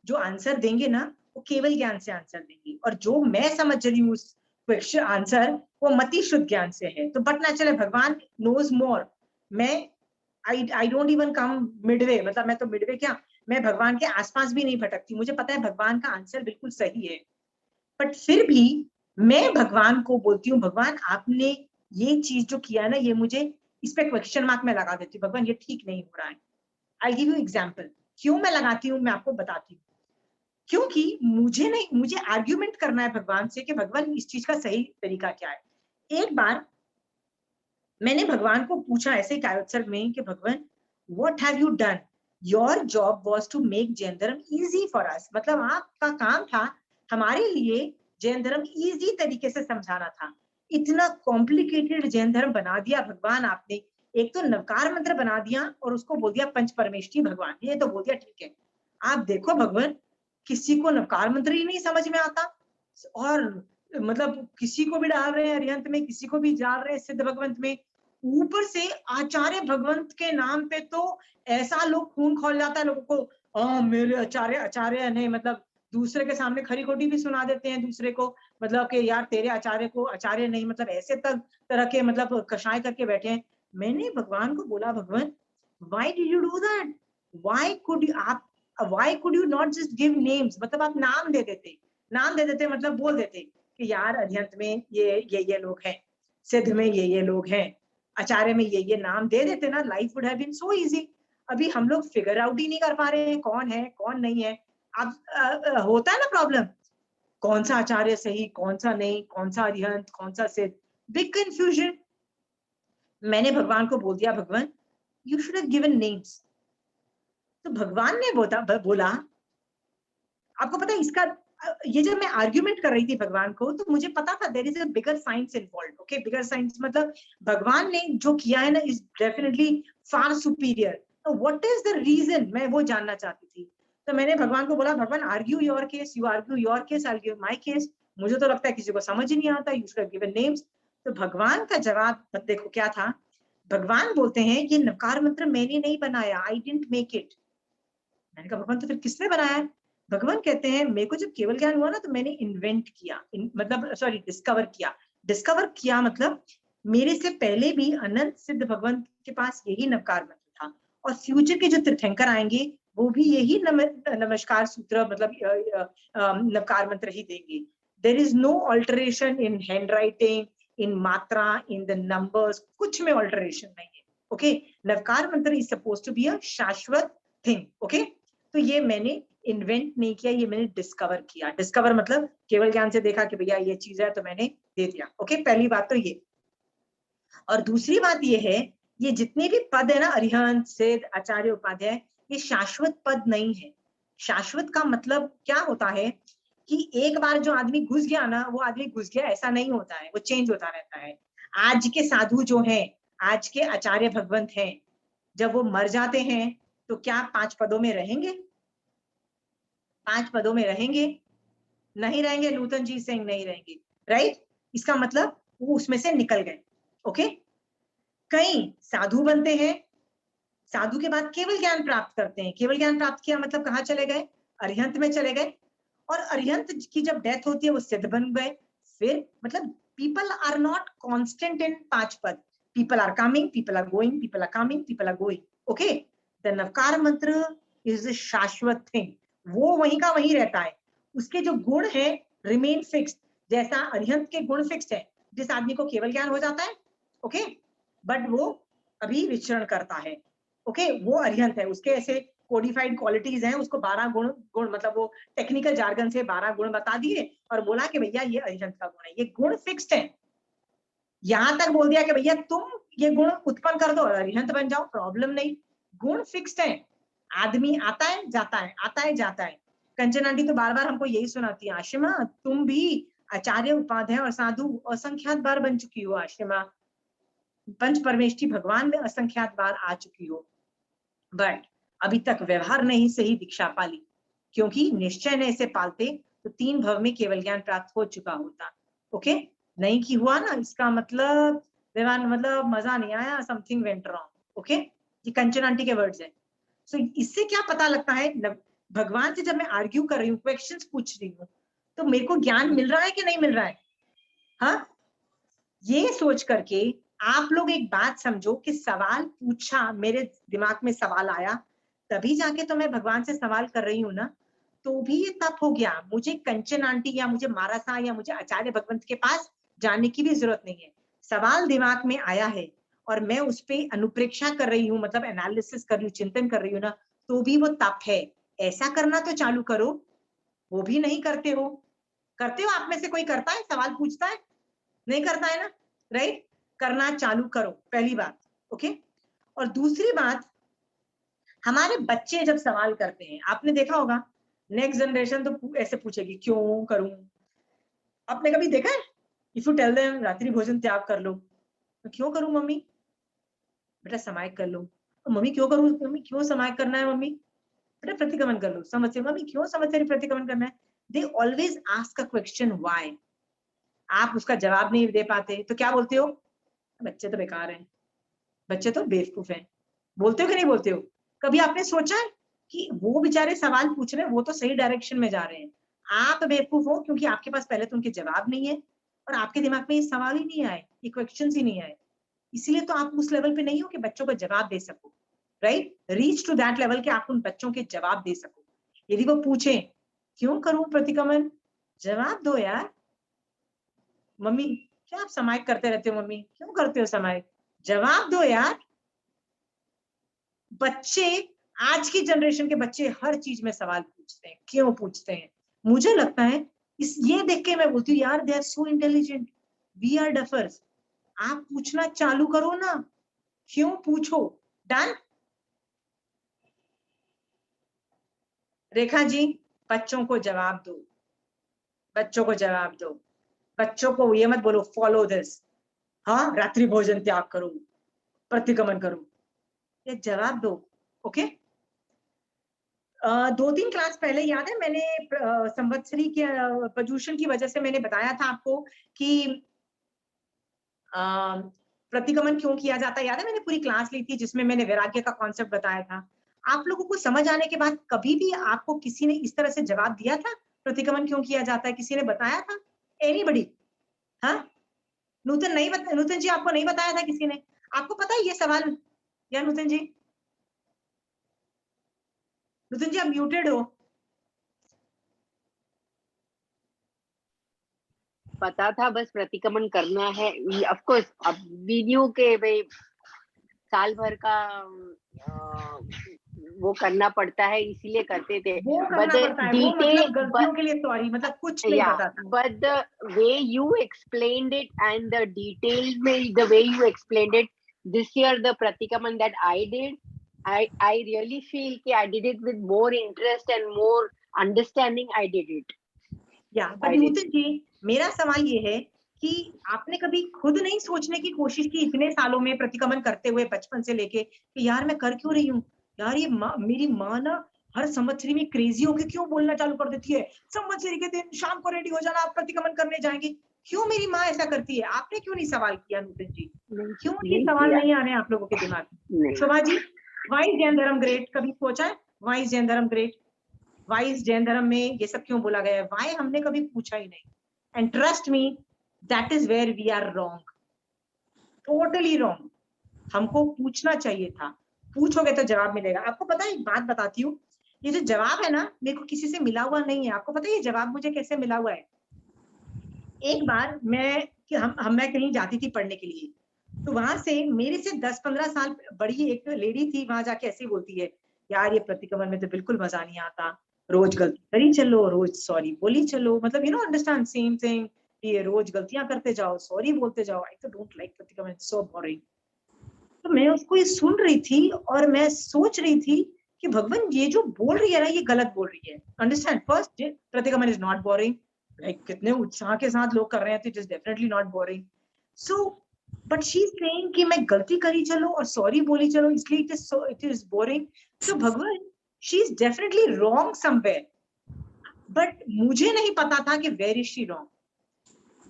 जो आंसर देंगे ना, वो केवल ज्ञान से आंसर देंगे, और जो मैं समझ रही हूँ उस क्वेश्चन आंसर, वो मति शुद्ध ज्ञान से है। तो बट नेचुरल है, भगवान नोज मोर। मैं I don't even come Midway, मतलब मैं तो मिडवे क्या, मैं भगवान के आसपास भी नहीं भटकती, मुझे पता है भगवान का आंसर बिल्कुल सही है। बट फिर भी मैं भगवान को बोलती हूँ, भगवान आपने ये चीज जो किया है ना, ये मुझे इस पे क्वेश्चन मार्क में लगा देती हूँ, भगवान ये ठीक नहीं हो रहा है। आई गिव यू एग्जाम्पल, क्यों मैं लगाती हूँ मैं आपको बताती हूँ। क्योंकि मुझे नहीं, मुझे आर्ग्यूमेंट करना है भगवान से कि भगवान इस चीज का सही तरीका क्या है। एक बार मैंने भगवान को पूछा ऐसे कायोत्सर्ग में कि भगवान what have you done, your job was to make Jain धर्म इजी फॉर अस, मतलब आपका काम था हमारे लिए जैन धर्म इजी तरीके से समझाना था। इतना कॉम्प्लिकेटेड जैन धर्म बना दिया भगवान आपने, एक तो नवकार मंत्र बना दिया और उसको बोल दिया पंच परमेष्ठी भगवान, ये तो बोल दिया ठीक है। आप देखो भगवान, किसी को नवकार मंत्र ही नहीं समझ में आता, और मतलब किसी को भी डाल रहे हैं अरिहंत में, किसी को भी डाल रहे हैं सिद्ध भगवंत में, ऊपर से आचार्य भगवंत के नाम पे तो ऐसा लोग खून खोल जाता है लोगों को, मेरे आचार्य आचार्य ने, मतलब दूसरे के सामने खरी खोटी भी सुना देते हैं दूसरे को, मतलब कि यार तेरे आचार्य को आचार्य नहीं, मतलब ऐसे तक तरह के मतलब कषाय करके बैठे हैं। मैंने भगवान को बोला, भगवान why did you do that, why could you not just give names, मतलब आप नाम दे देते, मतलब बोल देते कि यार अरिहंत में ये लोग हैं, सिद्ध में ये लोग हैं, आचार्य में ये नाम दे देते ना, life would have been so easy. अभी हम लोग फिगर आउट ही नहीं कर पा रहे हैं कौन है कौन नहीं है। अब होता है ना प्रॉब्लम, कौन सा आचार्य सही, कौन सा नहीं, कौन सा अरिहंत, कौन सा सिद्ध, बिग कंफ्यूजन। मैंने भगवान को बोल दिया, भगवान you should have given names. तो भगवान ने बोला आपको पता है इसका, ये जब मैं आर्ग्यूमेंट कर रही थी भगवान को, तो मुझे पता था there is a bigger science involved. Okay, bigger science मतलब भगवान ने जो किया है ना इज डेफिनेटली फार सुपीरियर। तो व्हाट इज द रीजन, मैं वो जानना चाहती थी। तो मैंने भगवान को बोला, भगवान argue your case, you argue your case, I will give my case. मुझे तो लगता है किसी को समझ ही नहीं आता, you should have given names. तो भगवान का जवाब देखो क्या था। भगवान बोलते हैं ये नकार मंत्र मैंने नहीं बनाया, आई डिडंट मेक इट। मैंने कहा भगवान तो फिर किसने बनाया है। भगवान कहते हैं मेरे को जब केवल ज्ञान हुआ ना, तो मैंने इन्वेंट किया, मतलब सॉरी डिस्कवर किया। डिस्कवर किया मतलब मेरे से पहले भी अनंत सिद्ध भगवान के पास यही नवकार मंत्र था, और फ्यूचर के जो तीर्थंकर आएंगे वो भी यही नमस्कार सूत्र मतलब नवकार मंत्र ही देंगे। There is no alteration in handwriting, in मात्रा, इन द नंबर्स, कुछ में ऑल्टरेशन नहीं है। Okay, Navkar mantra is suppose to be a शाश्वत थिंग। ओके, तो ये मैंने इन्वेंट नहीं किया, ये मैंने डिस्कवर किया। डिस्कवर मतलब केवल ज्ञान से देखा कि भैया ये चीज है तो मैंने दे दिया। ओके, पहली बात तो ये। और दूसरी बात ये है, ये जितने भी पद है ना, अरिहंत, सिद्ध, आचार्य, उपाध्याय, ये शाश्वत पद नहीं है। शाश्वत का मतलब क्या होता है कि एक बार जो आदमी घुस गया ना, वो आदमी घुस गया ऐसा नहीं होता है, वो चेंज होता रहता है। आज के साधु जो हैं, आज के आचार्य भगवंत हैं, जब वो मर जाते हैं तो क्या 5 पदों में रहेंगे? 5 पदों में रहेंगे? नहीं रहेंगे। नूतन जी सिंह नहीं रहेंगे, राइट। इसका मतलब वो उसमें से निकल गए। ओके, कई साधु बनते हैं, साधु के बाद केवल ज्ञान प्राप्त करते हैं। केवल ज्ञान प्राप्त किया मतलब कहाँ चले गए? अरिहंत में चले गए। और अरिहंत की जब डेथ होती है वो सिद्ध बन गए। फिर मतलब people are not constant in 5 पद, people are coming, people are going, people are coming, people are going. Okay, the Navkar mantra is अ शाश्वत थिंग, वो वहीं का वहीं रहता है। उसके जो गुण है रिमेन फिक्स्ड, जैसा अरिहंत के गुण फिक्स्ड है जिस आदमी को केवल ज्ञान हो जाता है, ओके, बट वो अभी विचरण करता है, ओके, वो अरिहंत है, उसके ऐसे कोडिफाइड क्वालिटीज हैं, उसको 12 गुण मतलब वो टेक्निकल जार्गन से 12 गुण बता दिए और बोला कि भैया ये अरिहंत का गुण है, ये गुण फिक्स्ड है। यहां तक बोल दिया कि भैया तुम ये गुण उत्पन्न कर दो और अरिहंत बन जाओ, प्रॉब्लम नहीं, गुण फिक्स्ड है। आदमी आता है जाता है, आता है जाता है। कंचन आंटी तो बार बार हमको यही सुनाती है, आशिमा तुम भी आचार्य उपाध्याय और साधु असंख्यात बार बन चुकी हो, आशिमा पंच परमेष्ठी भगवान में असंख्यात बार आ चुकी हो, बट अभी तक व्यवहार नहीं सही दीक्षा पाली, क्योंकि निश्चय ने इसे पालते तो 3 भव में केवल ज्ञान प्राप्त हो चुका होता। ओके, नहीं की हुआ ना, इसका मतलब व्यवहार मतलब मजा नहीं आया, समथिंग वेंट रॉन्ग। ओके, ये कंचन आंटी के वर्ड्स हैं। सो इससे क्या पता लगता है, भगवान से जब मैं आर्ग्यू कर रही हूँ, क्वेश्चंस पूछ रही हूँ, तो मेरे को ज्ञान मिल रहा है कि नहीं मिल रहा है? हाँ, ये सोच करके आप लोग एक बात समझो कि सवाल पूछा, मेरे दिमाग में सवाल आया, तभी जाके तो मैं भगवान से सवाल कर रही हूँ ना, तो भी ये तप हो गया। मुझे कंचन आंटी या मुझे मारासा या मुझे आचार्य भगवंत के पास जाने की भी जरूरत नहीं है। सवाल दिमाग में आया है और मैं उस पर अनुप्रेक्षा कर रही हूँ, मतलब एनालिसिस कर रही हूँ, चिंतन कर रही हूँ ना, तो भी वो तप है। ऐसा करना तो चालू करो, वो भी नहीं करते हो। करते हो आप में से कोई करता है, सवाल पूछता है? नहीं करता है ना, राइट? करना चालू करो, पहली बात। ओके, और दूसरी बात, हमारे बच्चे जब सवाल करते हैं, आपने देखा होगा नेक्स्ट जनरेशन तो ऐसे पूछेगी क्यों करूं। आपने कभी देखा है, इफ यू टेल देम रात्रि भोजन त्याग कर लो, तो क्यों करूं मम्मी? बेटा समायक कर लो। तो मम्मी क्यों करूं? मम्मी क्यों समायक करना है? मम्मी बेटा प्रतिक्रमण कर लो। संवत्सरी, मम्मी क्यों संवत्सरी प्रतिक्रमण करना है? They always ask a question why. आप उसका जवाब नहीं दे पाते तो क्या बोलते हो? बच्चे तो बेकार हैं, बच्चे तो बेवकूफ हैं। बोलते हो कि नहीं बोलते हो? कभी आपने सोचा है कि वो बेचारे सवाल पूछ रहे हैं, वो तो सही डायरेक्शन में जा रहे हैं, आप बेवकूफ हो क्योंकि आपके पास पहले तो उनके जवाब नहीं है और आपके दिमाग में ये सवाल ही नहीं आए, ये क्वेश्चंस ही नहीं आए। इसलिए तो आप उस लेवल पे नहीं हो कि बच्चों को जवाब दे सको, right? Reach to that level कि आप उन बच्चों के जवाब दे सको। यदि वो पूछे क्यों करूं प्रतिक्रमण, जवाब दो यार। मम्मी क्या आप समायक करते रहते हो? मम्मी क्यों करते हो समायक? जवाब दो यार। बच्चे, आज की जनरेशन के बच्चे हर चीज में सवाल पूछते हैं, क्यों पूछते हैं? मुझे लगता है इस ये देख के मैं बोलती हूँ यार, they are so intelligent, we are duffers. आप पूछना चालू करो ना, क्यों पूछो। डन? रेखा जी, बच्चों को जवाब दो, बच्चों को जवाब दो। बच्चों को ये मत बोलो फॉलो दिस, हाँ रात्रि भोजन त्याग करो, प्रतिक्रमण करो, ये जवाब दो। ओके, 2-3 क्लास पहले याद है मैंने संवत्सरी के प्रदूषण की वजह से मैंने बताया था आपको कि प्रतिक्रमण क्यों किया जाता है। याद है मैंने पूरी क्लास ली थी जिसमें मैंने वैराग्य का कॉन्सेप्ट बताया था। आप लोगों को समझ आने के बाद कभी भी आपको किसी ने इस तरह से जवाब दिया था प्रतिक्रमण क्यों किया जाता है? किसी ने बताया था? एनीबडी? हाँ, नूतन नहीं बताया? नूतन जी आपको नहीं बताया था किसी ने? आपको पता है ये सवाल? या नूतन जी? नूतन जी आप म्यूटेड हो। पता था, बस प्रतिक्रमण करना है। ऑफ कोर्स अब वीडियो के भाई साल भर का वो करना पड़ता है, इसीलिए करते थे। वो बट करना पड़ता है, वो मतलब गलतियों के लिए सॉरी, मतलब कुछ नहीं पता था। but the way you explained it and the detail में the way you explained it this year, the Pratikaman that I did, I really feel कि I did it with more interest and more understanding. I did it. या बट नूतन जी, मेरा सवाल ये है कि आपने कभी खुद नहीं सोचने की कोशिश की इतने सालों में प्रतिक्रमण करते हुए बचपन से लेके कि यार मैं कर क्यों रही हूँ? यार ये मेरी माँ ना हर संवत्सरी में क्रेजी होके क्यों बोलना चालू कर देती है, संवत्सरी के दिन शाम को रेडी हो जाना, आप प्रतिक्रमण करने जाएंगे। क्यों मेरी माँ ऐसा करती है? आपने क्यों नहीं सवाल किया नूतन जी? क्यों ये सवाल नहीं आ रहे हैं आप लोगों के दिमाग में? शोभा जी, वाई इज जैन धर्म ग्रेट? कभी सोचा है वाई इज जैन धर्म ग्रेट? वाई इज जैन धर्म में ये सब क्यों बोला गया है? वाई हमने कभी पूछा ही नहीं। And trust me, that is where we are wrong, totally wrong. हमको पूछना चाहिए था। पूछोगे तो जवाब मिलेगा। आपको पता है, एक बात बताती हूँ, ये जो जवाब है ना, मेरे को किसी से मिला हुआ नहीं है। आपको पता है ये जवाब मुझे कैसे मिला हुआ है? एक बार मैं कि मैं कहीं जाती थी पढ़ने के लिए, तो वहां से मेरे से 10-15 साल बड़ी एक लेडी थी, वहां जाके ऐसे ही बोलती है, यार ये प्रतिक्रमण में तो बिल्कुल मजा नहीं आता, रोज गलती करी चलो, रोज सॉरी बोली चलो, मतलब अंडरस्टैंड सेम थिंग, ये रोज गलतियां करते जाओ, सॉरी बोलते जाओ, आई तो डोंट लाइक प्रतिक्रमण, सो बोरिंग। तो मैं उसको ये सुन रही थी और मैं सोच रही थी कि भगवान ये जो बोल रही है ना, ये गलत बोल रही है। अंडरस्टैंड, फर्स्ट प्रतिक्रमण इज नॉट बोरिंग, लाइक कितने उत्साह के साथ लोग कर रहे हैं, तो it is definitely not boring. So but she is saying कि मैं गलती करी चलो और सॉरी बोली चलो, इसलिए इट इज बोरिंग। तो भगवान, she is definitely wrong somewhere, but मुझे नहीं पता था कि वेयर इज शी रॉन्ग।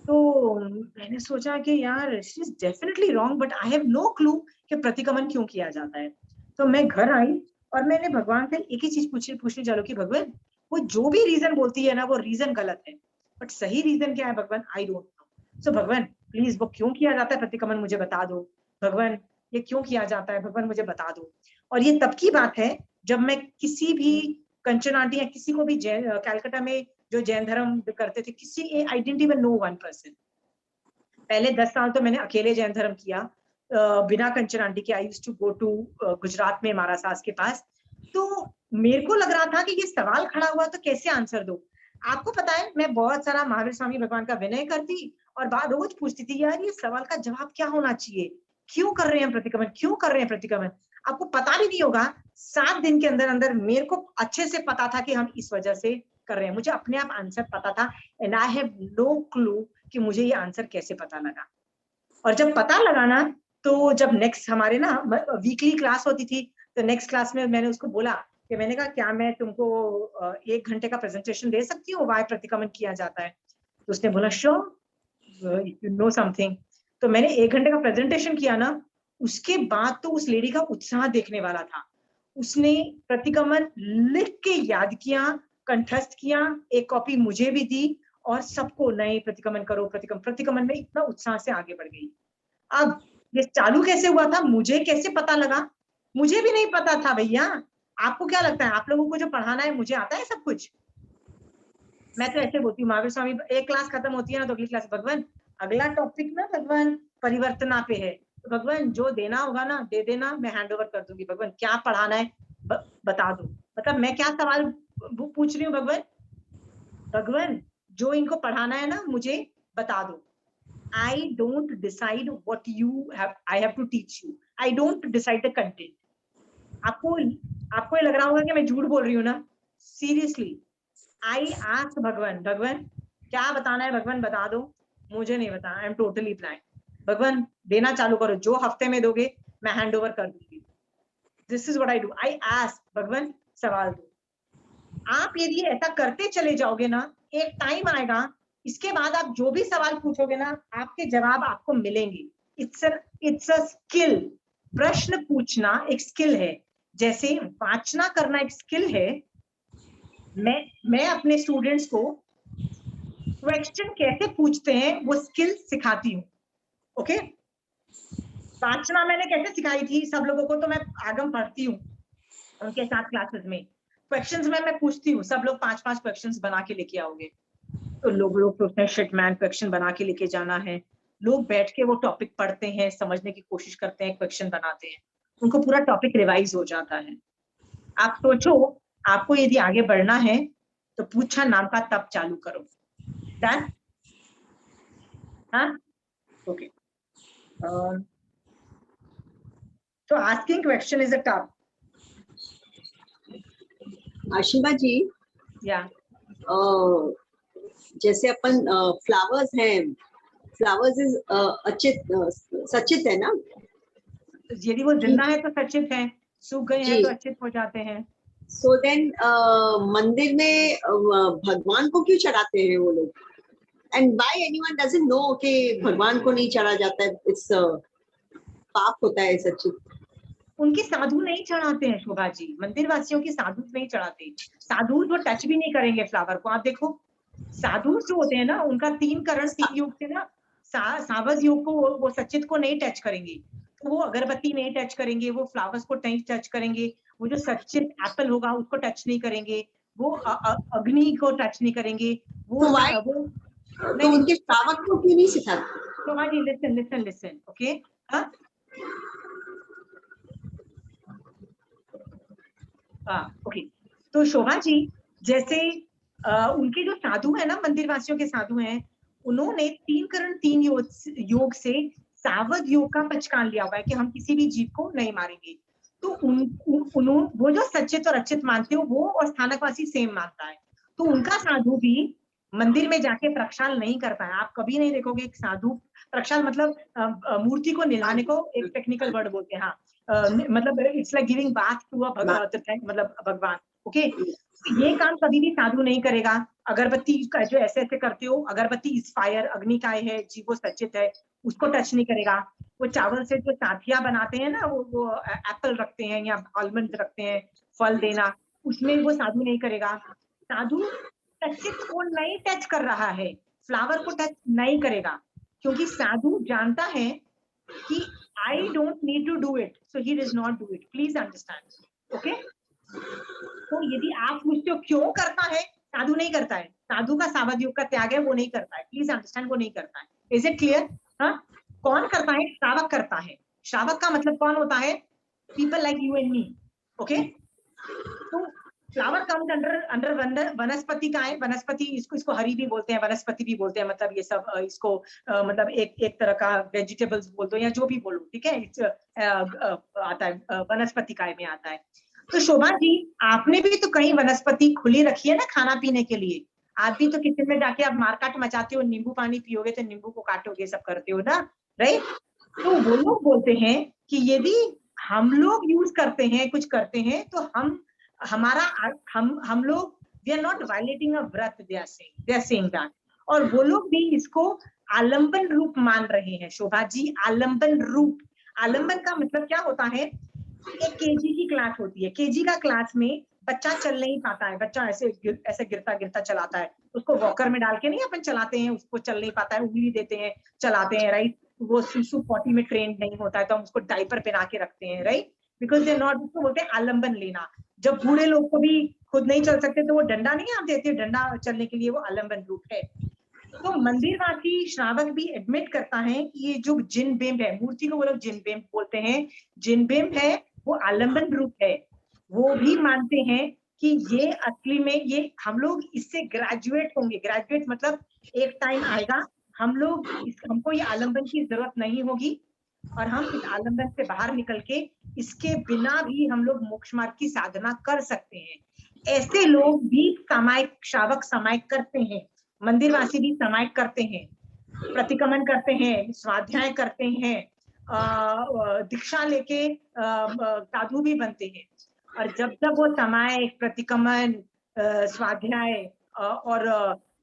तो मैंने सोचा कि यार she is definitely wrong, but I have no clue कि प्रतिक्रमण क्यों किया जाता है। तो मैं घर आई और मैंने भगवान से एक ही चीज पूछनी चालू की, भगवान वो जो भी रीजन बोलती है ना, वो रीजन गलत है, बट सही रीजन क्या है भगवान, आई डोंट नो। सो भगवान प्लीज वो क्यों किया जाता है प्रतिक्रमण, मुझे बता दो भगवान, ये क्यों किया जाता है भगवान, मुझे बता दो। और ये तब की बात है जब मैं किसी भी कंचन आंटी या किसी को भी कलकत्ता में जो जैन धर्म करते थे, किसी I didn't even know one person. पहले 10 साल तो मैंने अकेले जैन धर्म किया, बिना कंचन आंटी के। I used to go to Gujarat में मारा सास के पास। तो मेरे को लग रहा था कि ये सवाल खड़ा हुआ तो कैसे आंसर दो। आपको पता है मैं बहुत सारा महावीर स्वामी भगवान का विनय करती और बात रोज पूछती थी, यार ये सवाल का जवाब क्या होना चाहिए, क्यों कर रहे हैं प्रतिक्रमण, क्यों कर रहे हैं प्रतिक्रमण। आपको पता भी नहीं होगा, 7 दिन के अंदर अंदर मेरे को अच्छे से पता था कि हम इस वजह से कर रहे हैं, मुझे अपने आप आंसर पता था। And I have no clue कि मुझे ये आंसर कैसे पता लगा। और जब पता लगा ना, तो जब नेक्स्ट हमारे ना वीकली क्लास होती थी, तो नेक्स्ट क्लास में मैंने उसको बोला कि मैंने कहा क्या मैं तुमको 1 घंटे का प्रेजेंटेशन दे सकती हूँ, वाई प्रतिक्रमण किया जाता है। तो उसने बोला श्योर, यू नो समथिंग। तो मैंने 1 घंटे का प्रेजेंटेशन किया ना, उसके बाद तो उस लेडी का उत्साह देखने वाला था। उसने प्रतिक्रमण लिख के याद किया, कंठस्थ किया, एक कॉपी मुझे भी दी और सबको नए प्रतिक्रमण करो, प्रतिक्रमण में इतना उत्साह से आगे बढ़ गई। अब ये चालू कैसे हुआ था, मुझे कैसे पता लगा, मुझे भी नहीं पता था भैया। आपको क्या लगता है, आप लोगों को जो पढ़ाना है मुझे आता है सब कुछ? मैं तो ऐसे बोलती हूँ, महावीर स्वामी एक क्लास खत्म होती है ना, तो अगली क्लास भगवान अगला टॉपिक ना भगवान परिवर्तना पे है, तो भगवान जो देना होगा ना दे देना, मैं हैंड ओवर कर दूंगी। भगवान क्या पढ़ाना है बता दो, मतलब मैं क्या सवाल पूछ रही हूँ भगवान, भगवान जो इनको पढ़ाना है ना मुझे बता दो। I don't decide what I have to teach you. I don't decide the content. आपको ये लग रहा होगा कि मैं झूठ बोल रही हूँ ना, सीरियसली I ask भगवान, भगवान क्या बताना है भगवान बता दो, मुझे नहीं बता, आई एम टोटली ब्लैंक। भगवान देना चालू करो, जो हफ्ते में दोगे मैं हैंड ओवर कर दूंगी। This is what I do, I ask भगवान सवाल दो। आप यदि ऐसा करते चले जाओगे ना, एक टाइम आएगा इसके बाद आप जो भी सवाल पूछोगे ना, आपके जवाब आपको मिलेंगे। It's a skill. प्रश्न पूछना एक स्किल है, जैसे वाचना करना एक स्किल है। मैं अपने स्टूडेंट्स को क्वेश्चन कैसे पूछते हैं वो स्किल सिखाती हूँ। ओके, वाचना मैंने कैसे सिखाई थी सब लोगों को, तो मैं आगम पढ़ती हूँ उनके साथ क्लासेस में। क्वेश्चंस में मैं पूछती हूँ, सब लोग 5-5 क्वेश्चंस बना के लेके आओगे, तो लोग सोचते हैं शिट मैन क्वेश्चन बना के लेके जाना है। लोग बैठ के वो टॉपिक पढ़ते हैं, समझने की कोशिश करते हैं, क्वेश्चन बनाते हैं, उनको पूरा टॉपिक रिवाइज हो जाता है। आप सोचो, आपको यदि आगे बढ़ना है तो पूछा नाम का तप चालू करो। डन? हाँ, ओके। तो asking question is a tough. Ashima ji, या जैसे अपन फ्लावर्स हैं, फ्लावर्स इज अचित, सचित है ना? यदि वो जिंदा है तो सचित है, सूख गए हैं तो अचित हो जाते हैं। सो देन मंदिर में भगवान को क्यों चढ़ाते हैं वो लोग? And why anyone doesn't know कि भगवान को नहीं चढ़ा जाता है, इट्स पाप होता है सचित? उनके साधु नहीं चढ़ाते हैं शोभा जी, मंदिर वासियों की साधु नहीं चढ़ाते। साधु वो टच भी नहीं करेंगे फ्लावर को। आप देखो साधु जो होते हैं ना, उनका 3 करण 3 युग से ना, सावज युग को वो सचित को नहीं टच करेंगे, तो वो अगरबत्ती नहीं टच करेंगे, वो फ्लावर्स को नहीं टच करेंगे, वो जो सचित एप्पल होगा उसको टच नहीं करेंगे, वो अग्नि को टच नहीं करेंगे, वो तो उनके श्रावक को क्यों नहीं सिखाते? Shobha ji listen listen listen, okay. Okay, तो शोभा जी जैसे उनके जो साधु है ना, मंदिर वासियों के साधु हैं, उन्होंने 3 करण 3 योग से सावध योग का पचकान लिया हुआ है कि हम किसी भी जीव को नहीं मारेंगे। तो वो जो सचित और अचित मानते हो वो और स्थानकवासी सेम मानता है, तो उनका साधु भी मंदिर में जाके प्रक्षाल नहीं करता है। आप कभी नहीं देखोगे एक साधु प्रक्षाल मतलब मूर्ति को नहलाने को एक टेक्निकल वर्ड बोलते हैं, हाँ, मतलब it's like giving bath to a मतलब भगवान, ओके। ये काम कभी भी साधु नहीं करेगा। अगरबत्ती का जो ऐसे ऐसे करते हो, अगरबत्ती इस फायर, अग्नि काय है, जीवो सचित है, उसको टच नहीं करेगा। वो चावल से जो साथिया बनाते हैं ना, वो एप्पल रखते हैं या आलमंड रखते हैं, फल देना, उसमें वो साधु नहीं करेगा। साधु सचित को नहीं टच कर रहा है, फ्लावर को टच नहीं करेगा, क्योंकि साधु जानता है कि I don't need to do it, so he does not do it. Please understand, okay? तो यदि आप पूछते हो क्यों करता है, साधु नहीं करता है, साधु का सावध योग का त्याग है, वो नहीं करता है। प्लीज अंडरस्टैंड, वो नहीं करता है। Is it clear? हाँ, कौन करता है? श्रावक करता है। श्रावक का मतलब कौन होता है? People like you and me, okay. तो फ्लावर कम्स अंडर वनस्पति का है। वनस्पति इसको हरी भी बोलते हैं, वनस्पति भी बोलते हैं, मतलब ये सब इसको मतलब एक तरह का वेजिटेबल्स बोल दो या जो भी बोलो, ठीक है, आता है वनस्पति काय में आता है। तो शोभा जी आपने भी तो कहीं वनस्पति खुली रखी है ना खाना पीने के लिए। आप भी तो किचन में जाके आप मारकाट मचाते हो, नींबू पानी पियोगे तो नींबू को काटोगे, सब करते हो ना, राइट? तो वो लोग बोलते हैं कि यदि हम लोग यूज करते हैं, कुछ करते हैं, तो हम लोग वी आर नॉट वायलेटिंग अ व्रत, दे आर सेइंग दैट। और वो लोग भी इसको आलंबन रूप मान रहे हैं। शोभा जी, आलंबन रूप, आलंबन का मतलब क्या होता है? एक केजी की क्लास होती है, केजी का क्लास में बच्चा चल नहीं पाता है, बच्चा ऐसे गिरता गिरता चलाता है, उसको वॉकर में डाल के नहीं अपन चलाते हैं, उसको चल नहीं पाता है, उंगली देते हैं, चलाते हैं, राइट? वो सुसु पॉटी में ट्रेंड नहीं होता है तो हम उसको डाइपर पहना के रखते हैं, राइट? बिकॉज दे नॉट, उसको बोलते हैं आलंबन लेना। जब बूढ़े लोग को भी खुद नहीं चल सकते तो वो डंडा नहीं आप देते, डंडा चलने के लिए, वो आलंबन रूप है। तो मंदिरवासी श्रावक भी एडमिट करता है कि ये जो जिन बिंब है, मूर्ति को वो लोग जिन बिंब बोलते हैं, जिन बिंब है वो आलंबन रूप है। वो भी मानते हैं कि ये असली में ये हम लोग इससे ग्रेजुएट होंगे। ग्रेजुएट मतलब एक टाइम आएगा हमको ये आलंबन की जरूरत नहीं होगी और हम इस आलंबन से बाहर निकल के इसके बिना भी हम लोग मोक्ष मार्ग की साधना कर सकते हैं। ऐसे लोग भी सामायिक, श्रावक सामायिक करते हैं, मंदिरवासी भी सामायिक करते हैं, प्रतिक्रमण करते हैं, स्वाध्याय करते हैं, दीक्षा लेके साधु भी बनते हैं। और जब जब वो सामायिक, प्रतिक्रमण, स्वाध्याय और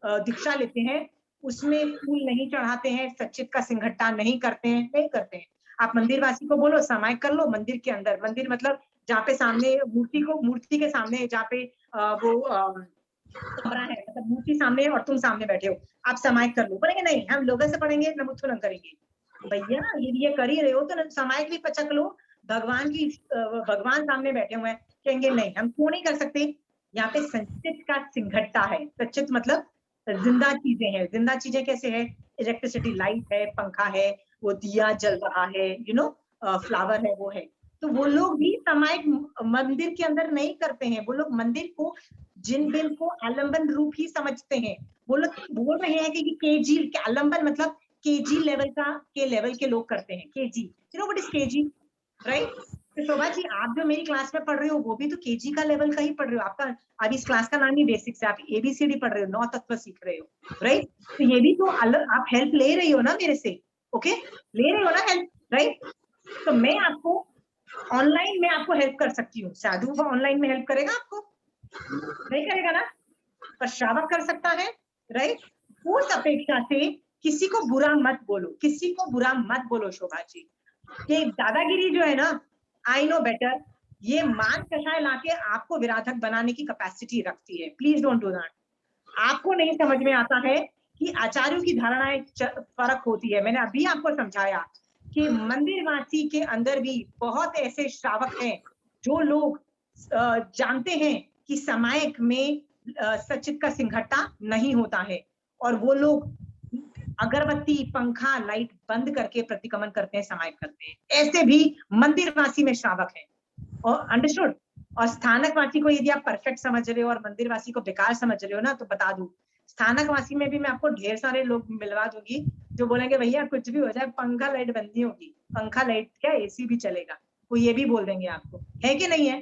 दीक्षा लेते हैं, उसमें फूल नहीं चढ़ाते हैं, सच्चित का सिंघट्टा नहीं करते हैं, नहीं करते हैं। आप मंदिरवासी को बोलो सामायिक कर लो मंदिर के अंदर, मंदिर मतलब जहाँ पे सामने मूर्ति के सामने जहाँ पे वो कमरा है, मतलब मूर्ति सामने और तुम सामने बैठे हो, आप सामायिक कर लो। बोलेंगे नहीं हम लोगों से पढ़ेंगे, नमुत्थुलम करेंगे। भैया ये कर ही रहे हो तो सामायिक भी पचक लो, भगवान सामने बैठे हुए हैं, कहेंगे नहीं हम क्यों नहीं कर सकते। यहाँ पे संचित का सिंघट्टा है, संचित मतलब जिंदा चीजें हैं। जिंदा चीजें कैसे है? इलेक्ट्रिसिटी, लाइट है, पंखा है, वो दिया जल रहा है, फ्लावर है, वो है। तो वो लोग भी सामायिक मंदिर के अंदर नहीं करते हैं, वो लोग मंदिर को, जिन बिन को आलंबन रूप ही समझते हैं। वो लोग बोल रहे हैं कि केजी, आलंबन मतलब केजी लेवल के लोग करते हैं। KG, you know what is KG, right? तो शोभा जी आप जो मेरी क्लास में पढ़ रहे हो वो भी तो केजी का लेवल का ही पढ़ रहे हो। आपका अभी इस क्लास का नाम ही बेसिक्स है, आप एबीसीडी पढ़ रहे हो, 9 तत्व सीख रहे हो, राइट? तो ये भी तो आप हेल्प ले रही हो ना मेरे से, ओके? ले रही हो ना हेल्प, राइट? तो मैं आपको ऑनलाइन में आपको हेल्प कर सकती हूँ। साधु ऑनलाइन में हेल्प करेगा आपको? नहीं करेगा ना, पर श्रावक कर सकता है, राइट? उस अपेक्षा से किसी को बुरा मत बोलो, किसी को बुरा मत बोलो शोभा जी। ये दादागिरी जो है ना, आई नो बेटर, ये मान कषाय लाके आपको विराधक बनाने की कैपेसिटी रखती है। Please don't do that. आपको नहीं समझ में आता है कि आचार्यों की धारणाएं फर्क होती है। मैंने अभी आपको समझाया कि मंदिरवासी के अंदर भी बहुत ऐसे श्रावक हैं जो लोग जानते हैं कि सामायिक में सचित का सिंघट्टा नहीं होता है, और वो लोग अगरबत्ती, पंखा, लाइट बंद करके प्रतिक्रमण करते हैं, समाहित करते हैं। ऐसे भी मंदिरवासी में श्रावक है। और अंडरस्टूड। और स्थानकवासी को यदि आप परफेक्ट समझ रहे हो और मंदिरवासी को बेकार समझ रहे हो ना, तो बता दूं, स्थानकवासी में भी मैं आपको ढेर सारे लोग मिलवा दूंगी जो बोलेंगे भैया कुछ भी हो जाए, पंखा लाइट बंद नहीं होगी, पंखा लाइट क्या एसी भी चलेगा, वो ये भी बोल देंगे आपको, है कि नहीं है?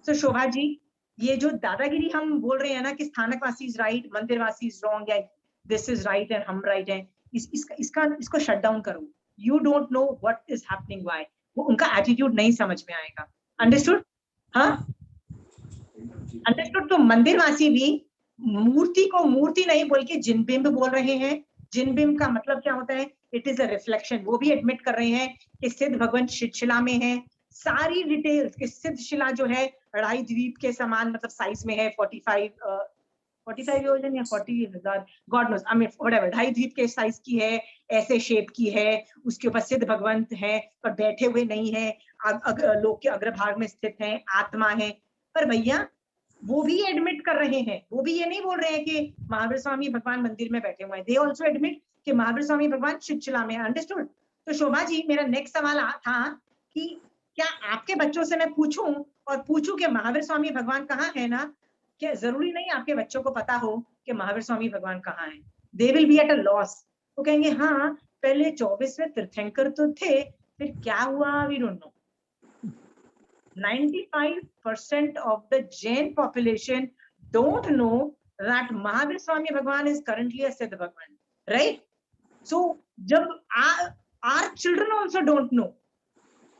तो शोभा जी, ये जो दादागिरी हम बोल रहे हैं ना कि Sthanakvasi is right, Mandirvasi is wrong, या दिस इज राइट एंड हम राइट है, इसको शट डाउन करो। You don't know what is happening why, वो उनका एटीट्यूड नहीं समझ में आएगा। अंडरस्टूड? हाँ, अंडरस्टूड। तो मंदिरवासी भी मूर्ति को मूर्ति नहीं बोल के जिनबिंब बोल रहे हैं। जिनबिंब का मतलब क्या होता है? It is a reflection. वो भी एडमिट कर रहे हैं कि सिद्ध भगवान शिला में है। सारी डिटेल्स कि सिद्ध शिला जो है अढ़ाई द्वीप के समान मतलब साइज में है, 45 योजन या 40,000 God knows, I mean whatever, ढाई द्वीप के साइज की है, ऐसे शेप की है, उसके ऊपर सिद्ध भगवंत है, पर बैठे हुए नहीं है, लोक के अग्रभाग में स्थित है, आत्मा है। पर भैया वो भी एडमिट कर रहे हैं, वो भी ये नहीं बोल रहे हैं कि महावीर स्वामी भगवान मंदिर में बैठे हुए हैं। दे ऑल्सो एडमिट कि महावीर स्वामी भगवान शिला में। अंडरस्टूड? तो शोभा जी, मेरा नेक्स्ट सवाल था कि क्या आपके बच्चों से मैं पूछूं और पूछूं कि महावीर स्वामी भगवान कहाँ है ना, क्या जरूरी नहीं आपके बच्चों को पता हो कि महावीर स्वामी भगवान कहाँ है? They will be at a loss. वो कहेंगे हाँ पहले 24वें तीर्थंकर तो थे, फिर क्या हुआ we don't know. 95% of the Jain population don't know that Mahavir Swami Bhagwan is currently a Siddha Bhagwan, right? So, जब our children also don't know,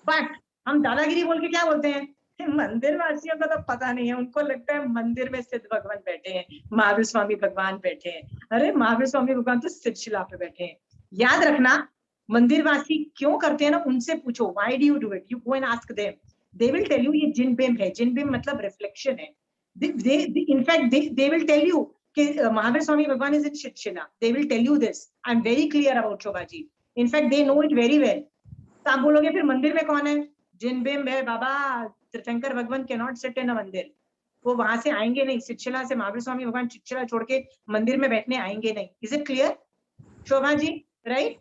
but हम दादागिरी बोल के क्या बोलते हैं? मंदिर वासियों को तो पता नहीं है, उनको लगता है मंदिर में सिद्ध भगवान बैठे हैं, महावीर स्वामी भगवान बैठे हैं। अरे महावीर स्वामी भगवान तो सिद्ध शिला पे बैठे हैं। याद रखना, मंदिरवासी क्यों करते हैं ना, उनसे पूछो, why do you do it? You go and ask them. They will tell you ये जिन बिंब है। जिन बिंब मतलब रिफ्लेक्शन है। In fact they will tell you कि महावीर स्वामी भगवान is in Shila. They will tell you this. I'm very clear about Shobha ji. In fact they know it very well. तो आप बोलोगे फिर मंदिर में कौन है? जिन बिंब है बाबा। तीर्थंकर भगवान cannot sit in a मंदिर, वो वहां से आएंगे नहीं। शिला से महावीर स्वामी भगवान शिला छोड़ के मंदिर में बैठने आएंगे नहीं। Is it clear Shobha ji? Right?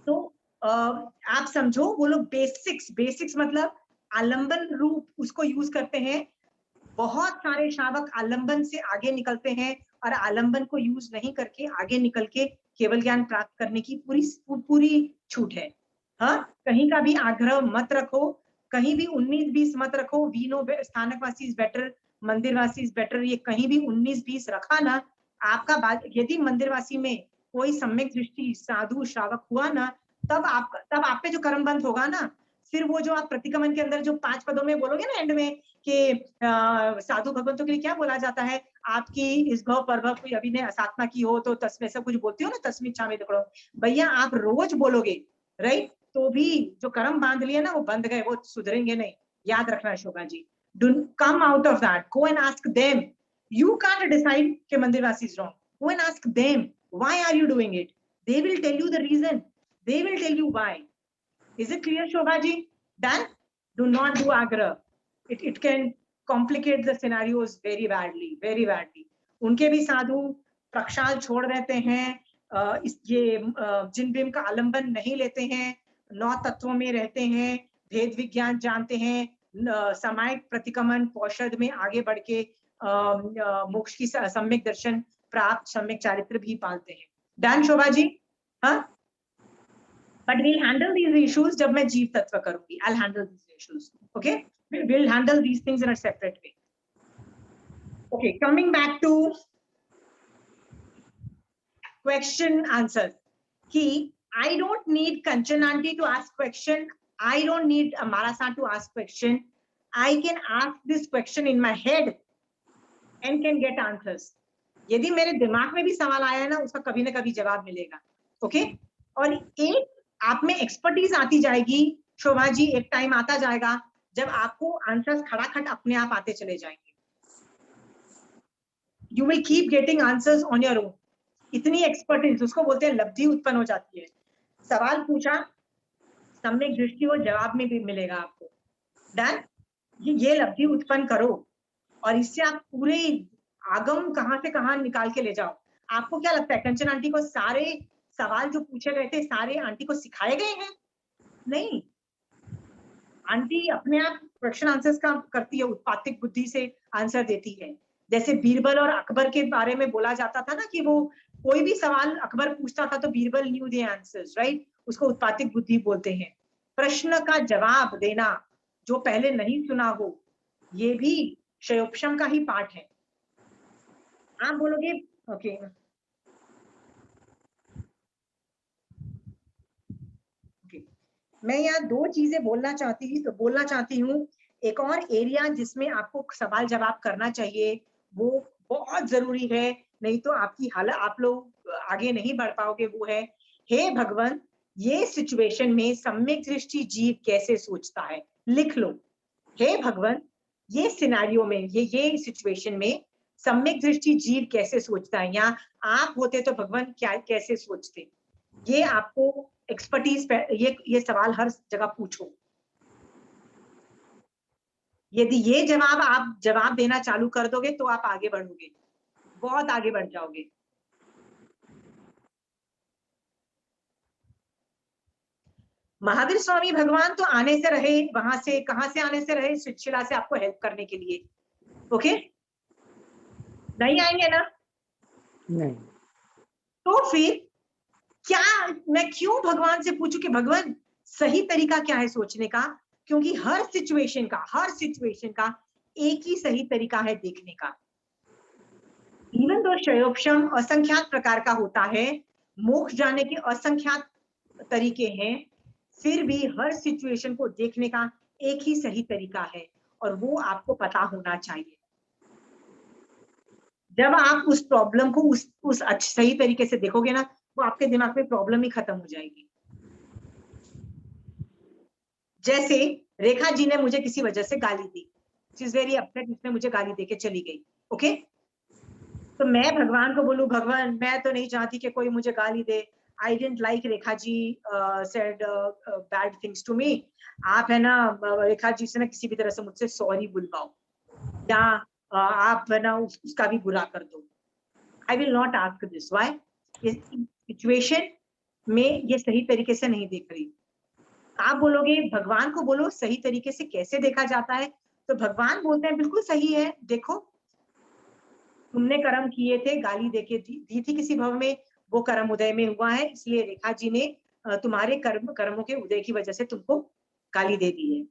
तो आप समझो, वो लोग बेसिक्स मतलब आलंबन रूप उसको यूज करते हैं। बहुत सारे श्रावक आलंबन से आगे निकलते हैं और आलंबन को यूज नहीं करके आगे निकल के केवल ज्ञान प्राप्त करने की पूरी छूट है। हाँ, कहीं का भी आग्रह मत रखो, कहीं भी 19-20 मत रखो। We know Sthanakvasi is better, Mandirvasi is better, ये कहीं भी 19-20 रखा ना, आपका यदि मंदिरवासी में कोई सम्यक दृष्टि साधु श्रावक हुआ ना, तब आप पे जो कर्म बंध होगा ना, फिर वो जो आप प्रतिक्रमण के अंदर जो 5 पदों में बोलोगे ना एंड में कि साधु भगवंतों के लिए क्या बोला जाता है, आपकी इस भव परभव कोई अभिनय असात्मा की हो तो तस्में से कुछ बोलती हो ना, तस्मिं छामे देखो भैया, आप रोज बोलोगे राइट, तो भी जो कर्म बांध लिए ना वो बंध गए, वो सुधरेंगे नहीं। याद रखना Shobha ji, do come out of that, go and ask them. You can't decide कि Mandirvasi is wrong, go and ask them why are you doing it, they will tell you the reason, they will tell you why. Is it clear Shobha ji? Then do not do agra, it can complicate the scenarios very badly. उनके भी साधु प्रक्षाल छोड़ देते हैं, ये जिन बिंब का आलंबन नहीं लेते हैं, 9 तत्वों में रहते हैं, भेद विज्ञान जानते हैं, सामायिक प्रतिक्रमण पौषध में आगे बढ़ के मोक्ष की सम्यक दर्शन प्राप्त सम्यक चारित्र भी पालते हैं। डन शोभा जी? हाँ, but we'll handle these issues जब मैं जीव तत्व करूंगी। I'll handle these issues, okay? We'll handle these things in a separate way. Okay, coming back to question answer. कि I don't need Kanchan aunty to ask question. I don't need Amara to ask question. I can ask this question in my head and can get answers. यदि मेरे दिमाग में भी सवाल आया है ना, उसका कभी ना कभी जवाब मिलेगा, okay? और एक आप में एक्सपर्टीज आती जाएगी शोभा जी, एक टाइम आता जाएगा जब आपको आंसर्स खड़ाखट अपने आप आते चले जाएंगे। You will keep getting answers on your own. इतनी एक्सपर्टीज, उसको बोलते हैं लब्धि उत्पन्न हो जाती है। सवाल पूछा, सम्यक दृष्टि हो, जवाब में भी मिलेगा आपको। डन? ये लब्धि उत्पन्न करो और इससे आप पूरे आगम कहां से कहां निकाल के ले जाओ। आपको क्या लगता है कंचन आंटी को सारे सवाल जो पूछे गए थे सारे आंटी को सिखाए गए हैं? नहीं, आंटी अपने आप क्वेश्चन आंसर्स का करती है, उत्पातिक बुद्धि से आंसर देती है। जैसे बीरबल और अकबर के बारे में बोला जाता था ना कि वो कोई भी सवाल अकबर पूछता था तो Birbal new the answers, right? उसको उत्पातिक बुद्धि बोलते हैं। प्रश्न का जवाब देना जो पहले नहीं सुना हो, ये भी क्षयोपशम का ही पार्ट है। आप बोलोगे ओके, मैं यहाँ दो चीजें बोलना चाहती हूँ। एक और एरिया जिसमें आपको सवाल जवाब करना चाहिए, वो बहुत जरूरी है, नहीं तो आपकी हालत, आप लोग आगे नहीं बढ़ पाओगे, वो है हे भगवान ये सिचुएशन में सम्यक दृष्टि जीव कैसे सोचता है। लिख लो, हे भगवान ये सिनेरियो में, ये सिचुएशन में सम्यक दृष्टि जीव कैसे सोचता है, या आप होते तो भगवान क्या कैसे सोचते। ये आपको एक्सपर्टीज, ये सवाल हर जगह पूछो। यदि ये आप जवाब देना चालू कर दोगे तो आप आगे बढ़ोगे, बहुत आगे बढ़ जाओगे। महावीर स्वामी भगवान तो आने से रहे, वहां से कहां से आने से रहे, शिला से आपको हेल्प करने के लिए। ओके, नहीं आएंगे ना? नहीं। तो फिर क्या मैं क्यों भगवान से पूछूं कि भगवान सही तरीका क्या है सोचने का? क्योंकि हर सिचुएशन का एक ही सही तरीका है देखने का। इवन तो क्षयोपशम असंख्यात प्रकार का होता है, मोक्ष जाने के असंख्यात तरीके हैं, फिर भी हर सिचुएशन को देखने का एक ही सही तरीका है, और वो आपको पता होना चाहिए। जब आप उस प्रॉब्लम को उस सही तरीके से देखोगे ना, वो आपके दिमाग में प्रॉब्लम ही खत्म हो जाएगी। जैसे रेखा जी ने मुझे किसी वजह से गाली दी, शी इज वेरी अपसेट, उसने मुझे गाली देके चली गई। ओके, तो मैं भगवान को बोलूं, भगवान मैं तो नहीं चाहती कि कोई मुझे गाली दे, I didn't like Rekha ji said bad things to me. आप है ना रेखा जी से ना किसी भी तरह से मुझसे सॉरी बुलवाओ, या आप है ना उसका भी बुरा कर दो। I will not ask this, why? इस सिचुएशन में ये सही तरीके से नहीं देख रही। आप बोलोगे भगवान को बोलो सही तरीके से कैसे देखा जाता है, तो भगवान बोलते हैं बिल्कुल सही है। देखो तुमने कर्म किए थे, गाली देके दी थी किसी भव में, वो कर्म उदय में हुआ है, इसलिए रेखा जी ने तुम्हारे कर्मों के उदय की वजह से तुमको गाली दे दी है।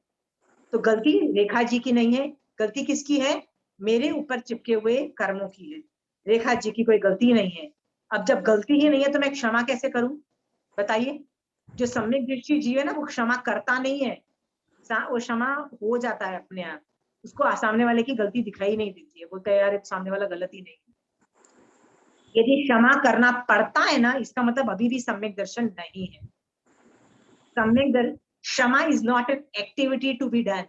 तो गलती रेखा जी की नहीं है, गलती किसकी है? मेरे ऊपर चिपके हुए कर्मों की है, रेखा जी की कोई गलती नहीं है। अब जब गलती ही नहीं है तो मैं क्षमा कैसे करूं? बताइए। जो सम्यक दृष्टि जीव है ना, वो क्षमा करता नहीं है, वो क्षमा हो जाता है अपने आप, उसको सामने वाले की गलती दिखाई नहीं देती है, बोलता है यार सामने वाला गलत ही नहीं। यदि क्षमा करना पड़ता है ना, इसका मतलब अभी भी सम्यक दर्शन नहीं है। क्षमा is not an activity to be done,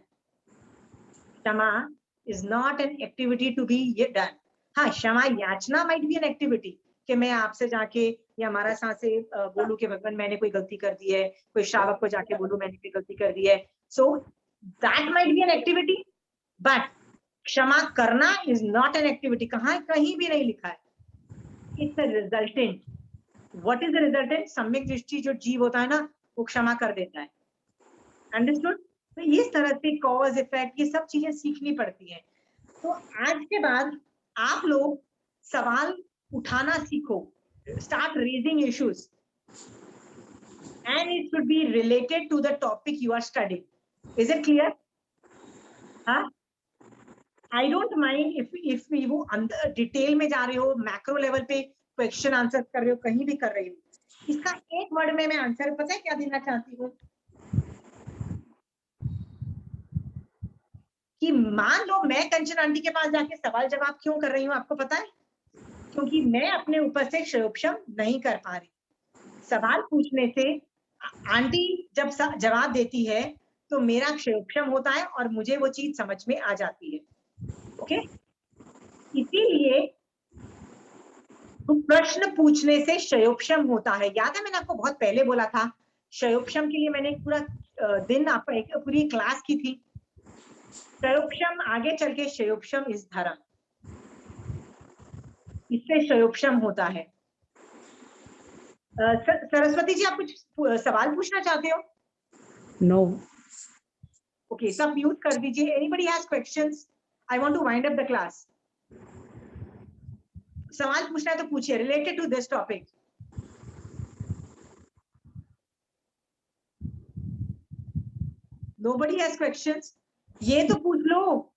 क्षमा is not an activity to be done. हाँ, क्षमा याचना माइट बी एन एक्टिविटी, कि मैं आपसे जाके या हमारा से बोलूं कि भगवान मैंने कोई गलती कर दी है, कोई श्रावक को जाके बोलूं मैंने कोई गलती कर दी है, so that might be an activity, but क्षमा करना इज नॉट एन एक्टिविटी। कहीं भी नहीं लिखा है, it's a resultant. What is the resultant? सम्यक दृष्टि जो जीव होता है ना, वो क्षमा कर देता है। अंडरस्टूड? तो इस तरह से कॉज इफेक्ट ये सब चीजें सीखनी पड़ती हैं। तो आज के बाद आप लोग सवाल उठाना सीखो, start raising issues and it should be related to the topic you are studying. Is it clear? हाँ, I don't mind if वो अंदर डिटेल में जा रहे हो, मैक्रो लेवल पे क्वेश्चन आंसर कर रहे हो, कहीं भी कर रही हो, इसका एक वर्ड में मैं आंसर पता है क्या देना चाहती हूँ कि मान लो मैं कंचन आंटी के पास जाके सवाल जवाब क्यों कर रही हूँ, आपको पता है? क्योंकि मैं अपने ऊपर से क्षयोपशम नहीं कर पा रही। सवाल पूछने से आंटी जब जवाब देती है तो मेरा क्षयोपशम होता है और मुझे वो चीज समझ में आ जाती है। ओके, इसीलिए प्रश्न पूछने से क्षयोपशम होता है। याद है मैंने आपको बहुत पहले बोला था, क्षयोपशम के लिए मैंने एक पूरा दिन आपको एक पूरी क्लास की थी। क्षयोपशम आगे चल के क्षयोपशम इस धर्म, इससे क्षयोपशम होता है। सरस्वती जी, आप कुछ सवाल पूछना चाहते हो? नो। ओके, सब म्यूट कर दीजिए। Anybody has questions? I want to wind up the class. सवाल पूछना है तो पूछिए, related to this topic. Nobody has questions? ये तो पूछ लो।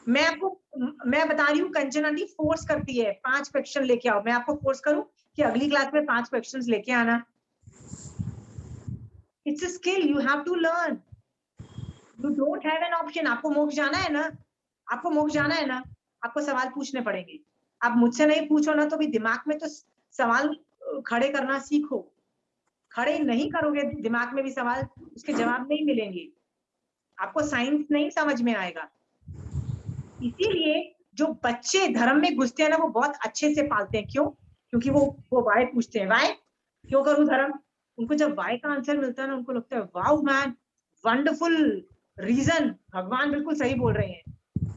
मैं बता रही हूँ, कंचन आंटी फोर्स करती है 5 क्वेश्चन लेके आओ। मैं आपको फोर्स करूं कि अगली क्लास में 5 क्वेश्चंस लेके आना? It's a skill, you have to learn. You don't have an option. आपको मोक्ष जाना है ना, आपको मोक्ष जाना है ना, आपको सवाल पूछने पड़ेंगे। आप मुझसे नहीं पूछो ना तो भी दिमाग में तो सवाल खड़े करना सीखो। खड़े नहीं करोगे दिमाग में भी सवाल, उसके जवाब नहीं मिलेंगे, आपको साइंस नहीं समझ में आएगा। इसीलिए जो बच्चे धर्म में घुसते हैं ना, वो बहुत अच्छे से पालते हैं। क्यों? क्योंकि वो वाई पूछते हैं, वाई क्यों करूं धर्म। उनको जब वाई का आंसर मिलता है ना, उनको लगता है वाओ मैन, वंडरफुल रीजन, भगवान बिल्कुल सही बोल रहे हैं,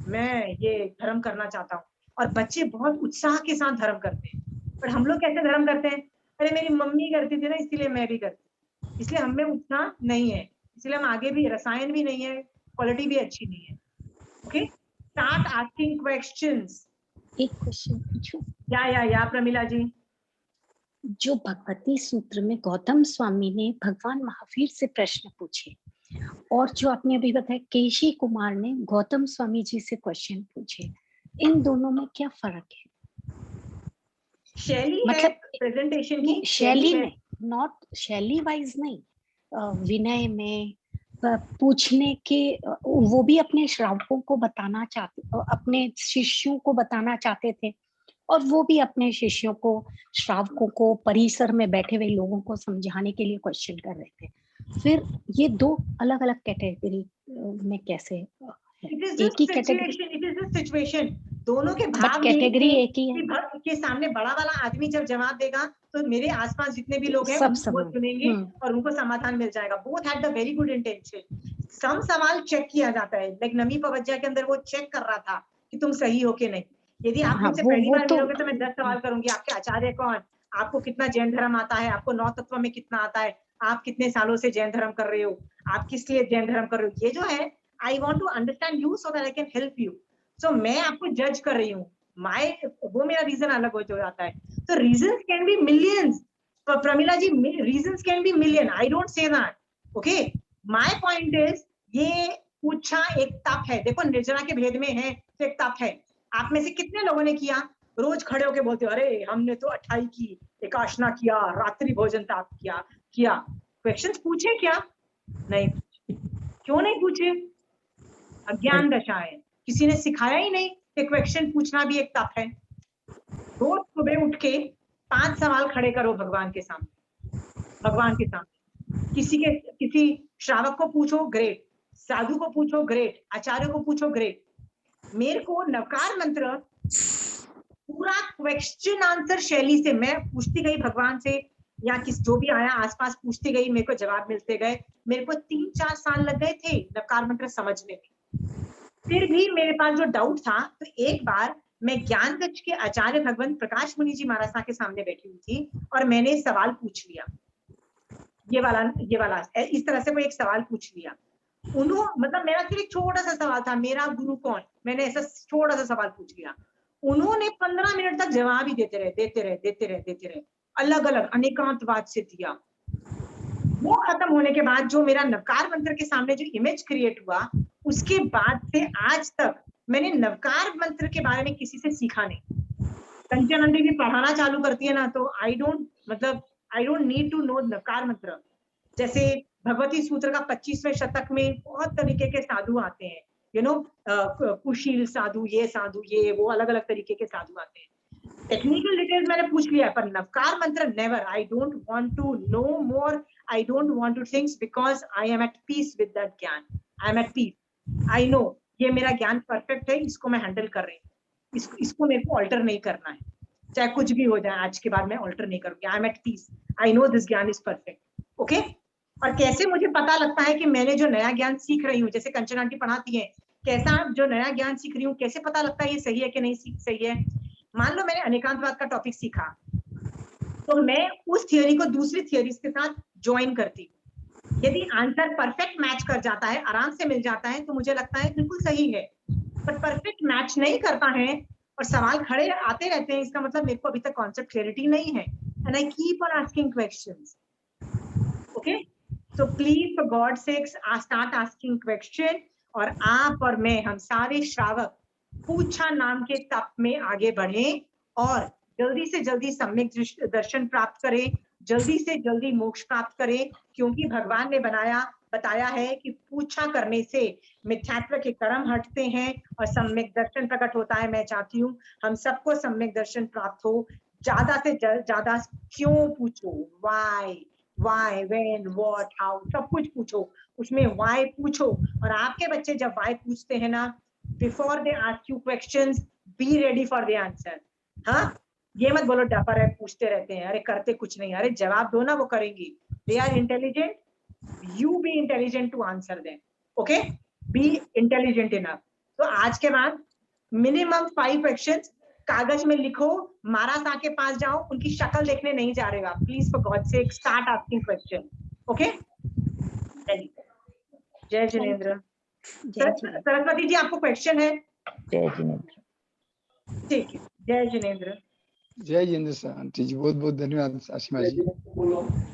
मैं ये धर्म करना चाहता हूँ। और बच्चे बहुत उत्साह के साथ धर्म करते हैं। पर हम लोग कैसे धर्म करते हैं? अरे मेरी मम्मी करती थी ना, इसलिए मैं भी करती। इसलिए हम में उत्साह नहीं है, इसलिए हम आगे भी, रसायन भी नहीं है, क्वालिटी भी अच्छी नहीं है। Okay, start asking questions. एक क्वेश्चन पूछूं? या प्रमिला जी। जो भगवती सूत्र में गौतम स्वामी ने भगवान महावीर से प्रश्न पूछे, और जो आपने अभी बताया केशी कुमार ने गौतम स्वामी जी से क्वेश्चन पूछे, इन दोनों में क्या फर्क है? शैली है मतलब प्रेजेंटेशन की, शैली नहीं, नॉट शैली वाइज नहीं, विनय में पूछने के, वो भी अपने श्रावकों को बताना चाहते, अपने शिष्यों को बताना चाहते थे, और वो भी अपने शिष्यों को, श्रावकों को, परिसर में बैठे हुए लोगों को समझाने के लिए क्वेश्चन कर रहे थे। फिर ये दो अलग अलग कैटेगरी में कैसे है? एक ही category, it is the situation, दोनों के बट भाव कैटेगरी एक ही है। कि भक्त के सामने बड़ा वाला आदमी जब जवाब देगा तो मेरे आसपास जितने भी लोग हैं सब वो समान। सुनेंगे और उनको समाधान मिल जाएगा। Both had the very good intention. Some सवाल चेक किया जाता है, लाइक नमी पवज्जा के अंदर वो चेक कर रहा था कि तुम सही हो कि नहीं। यदि आप हाँ, मुझसे वो- पहली वो बार तो- मिलोगे तो मैं 10 सवाल करूंगी। आपके आचार्य कौन, आपको कितना जैन धर्म आता है, आपको 9 तत्व में कितना आता है, आप कितने सालों से जैन धर्म कर रहे हो, आप किस लिए जैन धर्म कर रहे हो, ये जो है I want to understand you so that I can help you. So मैं आपको जज कर रही हूँ, वो मेरा रीजन अलग हो जाता है। तो reasons can be millions, Pramila ji, reasons can be million, I don't say that. Okay, my point is ये पूछा एक तप है। देखो निर्जरा के भेद में है तो एक तप है। आप में से कितने लोगों ने किया? रोज खड़े होके बोलते हो अरे हमने तो 28 की एकाशना किया, रात्रि भोजन ताप किया। क्वेश्चंस पूछे क्या? नहीं। क्यों नहीं पूछे? अज्ञान दशा है, किसी ने सिखाया ही नहीं कि क्वेश्चन पूछना भी एक तप है। रोज सुबह उठ के 5 सवाल खड़े करो भगवान के सामने। किसी श्रावक को पूछो, ग्रेट, साधु को पूछो, ग्रेट, आचार्य को पूछो, ग्रेट। मेरे को नवकार मंत्र पूरा क्वेश्चन आंसर शैली से मैं पूछती गई भगवान से, या जो भी आया आसपास पूछती गई, मेरे को जवाब मिलते गए। मेरे को 3-4 साल लग गए थे नवकार मंत्र समझने में। फिर भी मेरे पास जो डाउट था, तो एक बार मैं ज्ञान कक्ष के आचार्य भगवंत प्रकाश मुनि जी महाराज के सामने बैठी हुई थी और मैंने सवाल पूछ लिया, ये वाला इस तरह से कोई एक सवाल पूछ लिया। मतलब मेरा सिर्फ एक छोटा सा सवाल था, मेरा गुरु कौन, मैंने ऐसा छोटा सा सवाल पूछ लिया। उन्होंने 15 मिनट तक जवाब ही देते रहे, अलग अलग अनेकांतवाद से दिया। वो खत्म होने के बाद जो मेरा नवकार मंत्र के सामने जो इमेज क्रिएट हुआ, उसके बाद से आज तक मैंने नवकार मंत्र के बारे में किसी से सीखा नहीं। कंचन आंटी भी पढ़ाना चालू करती है ना, तो I don't need to know Navkar mantra. जैसे भगवती सूत्र का 25वें शतक में बहुत तरीके के साधु आते हैं, कुशील साधु, ये वो अलग अलग तरीके के साधु आते हैं। टेक्निकल डिटेल्स मैंने पूछ लिया, पर Navkar Mantra never. I don't want to know more, I don't want to thinks, because I am at peace with that ज्ञान। I am at peace, I know ये मेरा ज्ञान परफेक्ट है, इसको मैं हैंडल कर रही हूँ, इसको मेरे को ऑल्टर नहीं करना है, चाहे कुछ भी हो जाए आज के बाद मैं ऑल्टर नहीं करूंगी। I am at peace, I know this ज्ञान इज परफेक्ट। ओके, और कैसे मुझे पता लगता है कि मैंने जो नया ज्ञान सीख रही हूँ, जैसे कंचन आंटी पढ़ाती है, कैसा जो नया ज्ञान सीख रही हूँ, कैसे पता लगता है ये सही है कि नहीं सही है? मान लो मैंने अनेकांतवाद का टॉपिक सीखा, तो मैं उस थियोरी को दूसरी थियोरीज के साथ ज्वाइन करती हूँ। यदि आंसर परफेक्ट मैच कर जाता है, आराम से मिल जाता है, तो मुझे लगता है बिल्कुल सही है। पर परफेक्ट मैच नहीं करता है और सवाल खड़े आते रहते हैं, इसका मतलब मेरे को अभी तक कॉन्सेप्ट क्लैरिटी नहीं है, and I keep on asking questions. Okay, so please for God sex start asking question, और आप और मैं, हम सारे श्रावक पूछा नाम के तप में आगे बढ़े और जल्दी से जल्दी सम्यक दर्शन प्राप्त करें, जल्दी से जल्दी मोक्ष प्राप्त करें, क्योंकि भगवान ने बताया है कि पूछा करने से मिथ्यात्व के कर्म हटते हैं और सम्यक दर्शन प्रकट होता है। मैं चाहती हूँ हम सबको सम्यक दर्शन प्राप्त हो। ज्यादा से ज्यादा क्यों पूछो, व्हाई, व्हेन, व्हाट, हाउ, सब कुछ पूछो, उसमें व्हाई पूछो। और आपके बच्चे जब व्हाई पूछते हैं ना, before they ask you questions, be ready for the answer. हाँ, ये मत बोलो डफर है, पूछते रहते हैं, अरे करते कुछ नहीं। अरे जवाब दो ना, वो करेंगी। They are intelligent, you be intelligent to answer them. Okay, be intelligent enough. तो आज के बाद मिनिमम 5 क्वेश्चंस कागज में लिखो, महाराज के पास जाओ, उनकी शक्ल देखने नहीं जा रहे आप। Please for God sake start asking question. Okay, जय जिनेंद्र। सरस्वती जी, आपको क्वेश्चन है? जय जिनेंद्र। ठीक है, जय जिनेंद्र। जय जिनेंद्र आंटी जी, बहुत बहुत धन्यवाद आशीमा जी।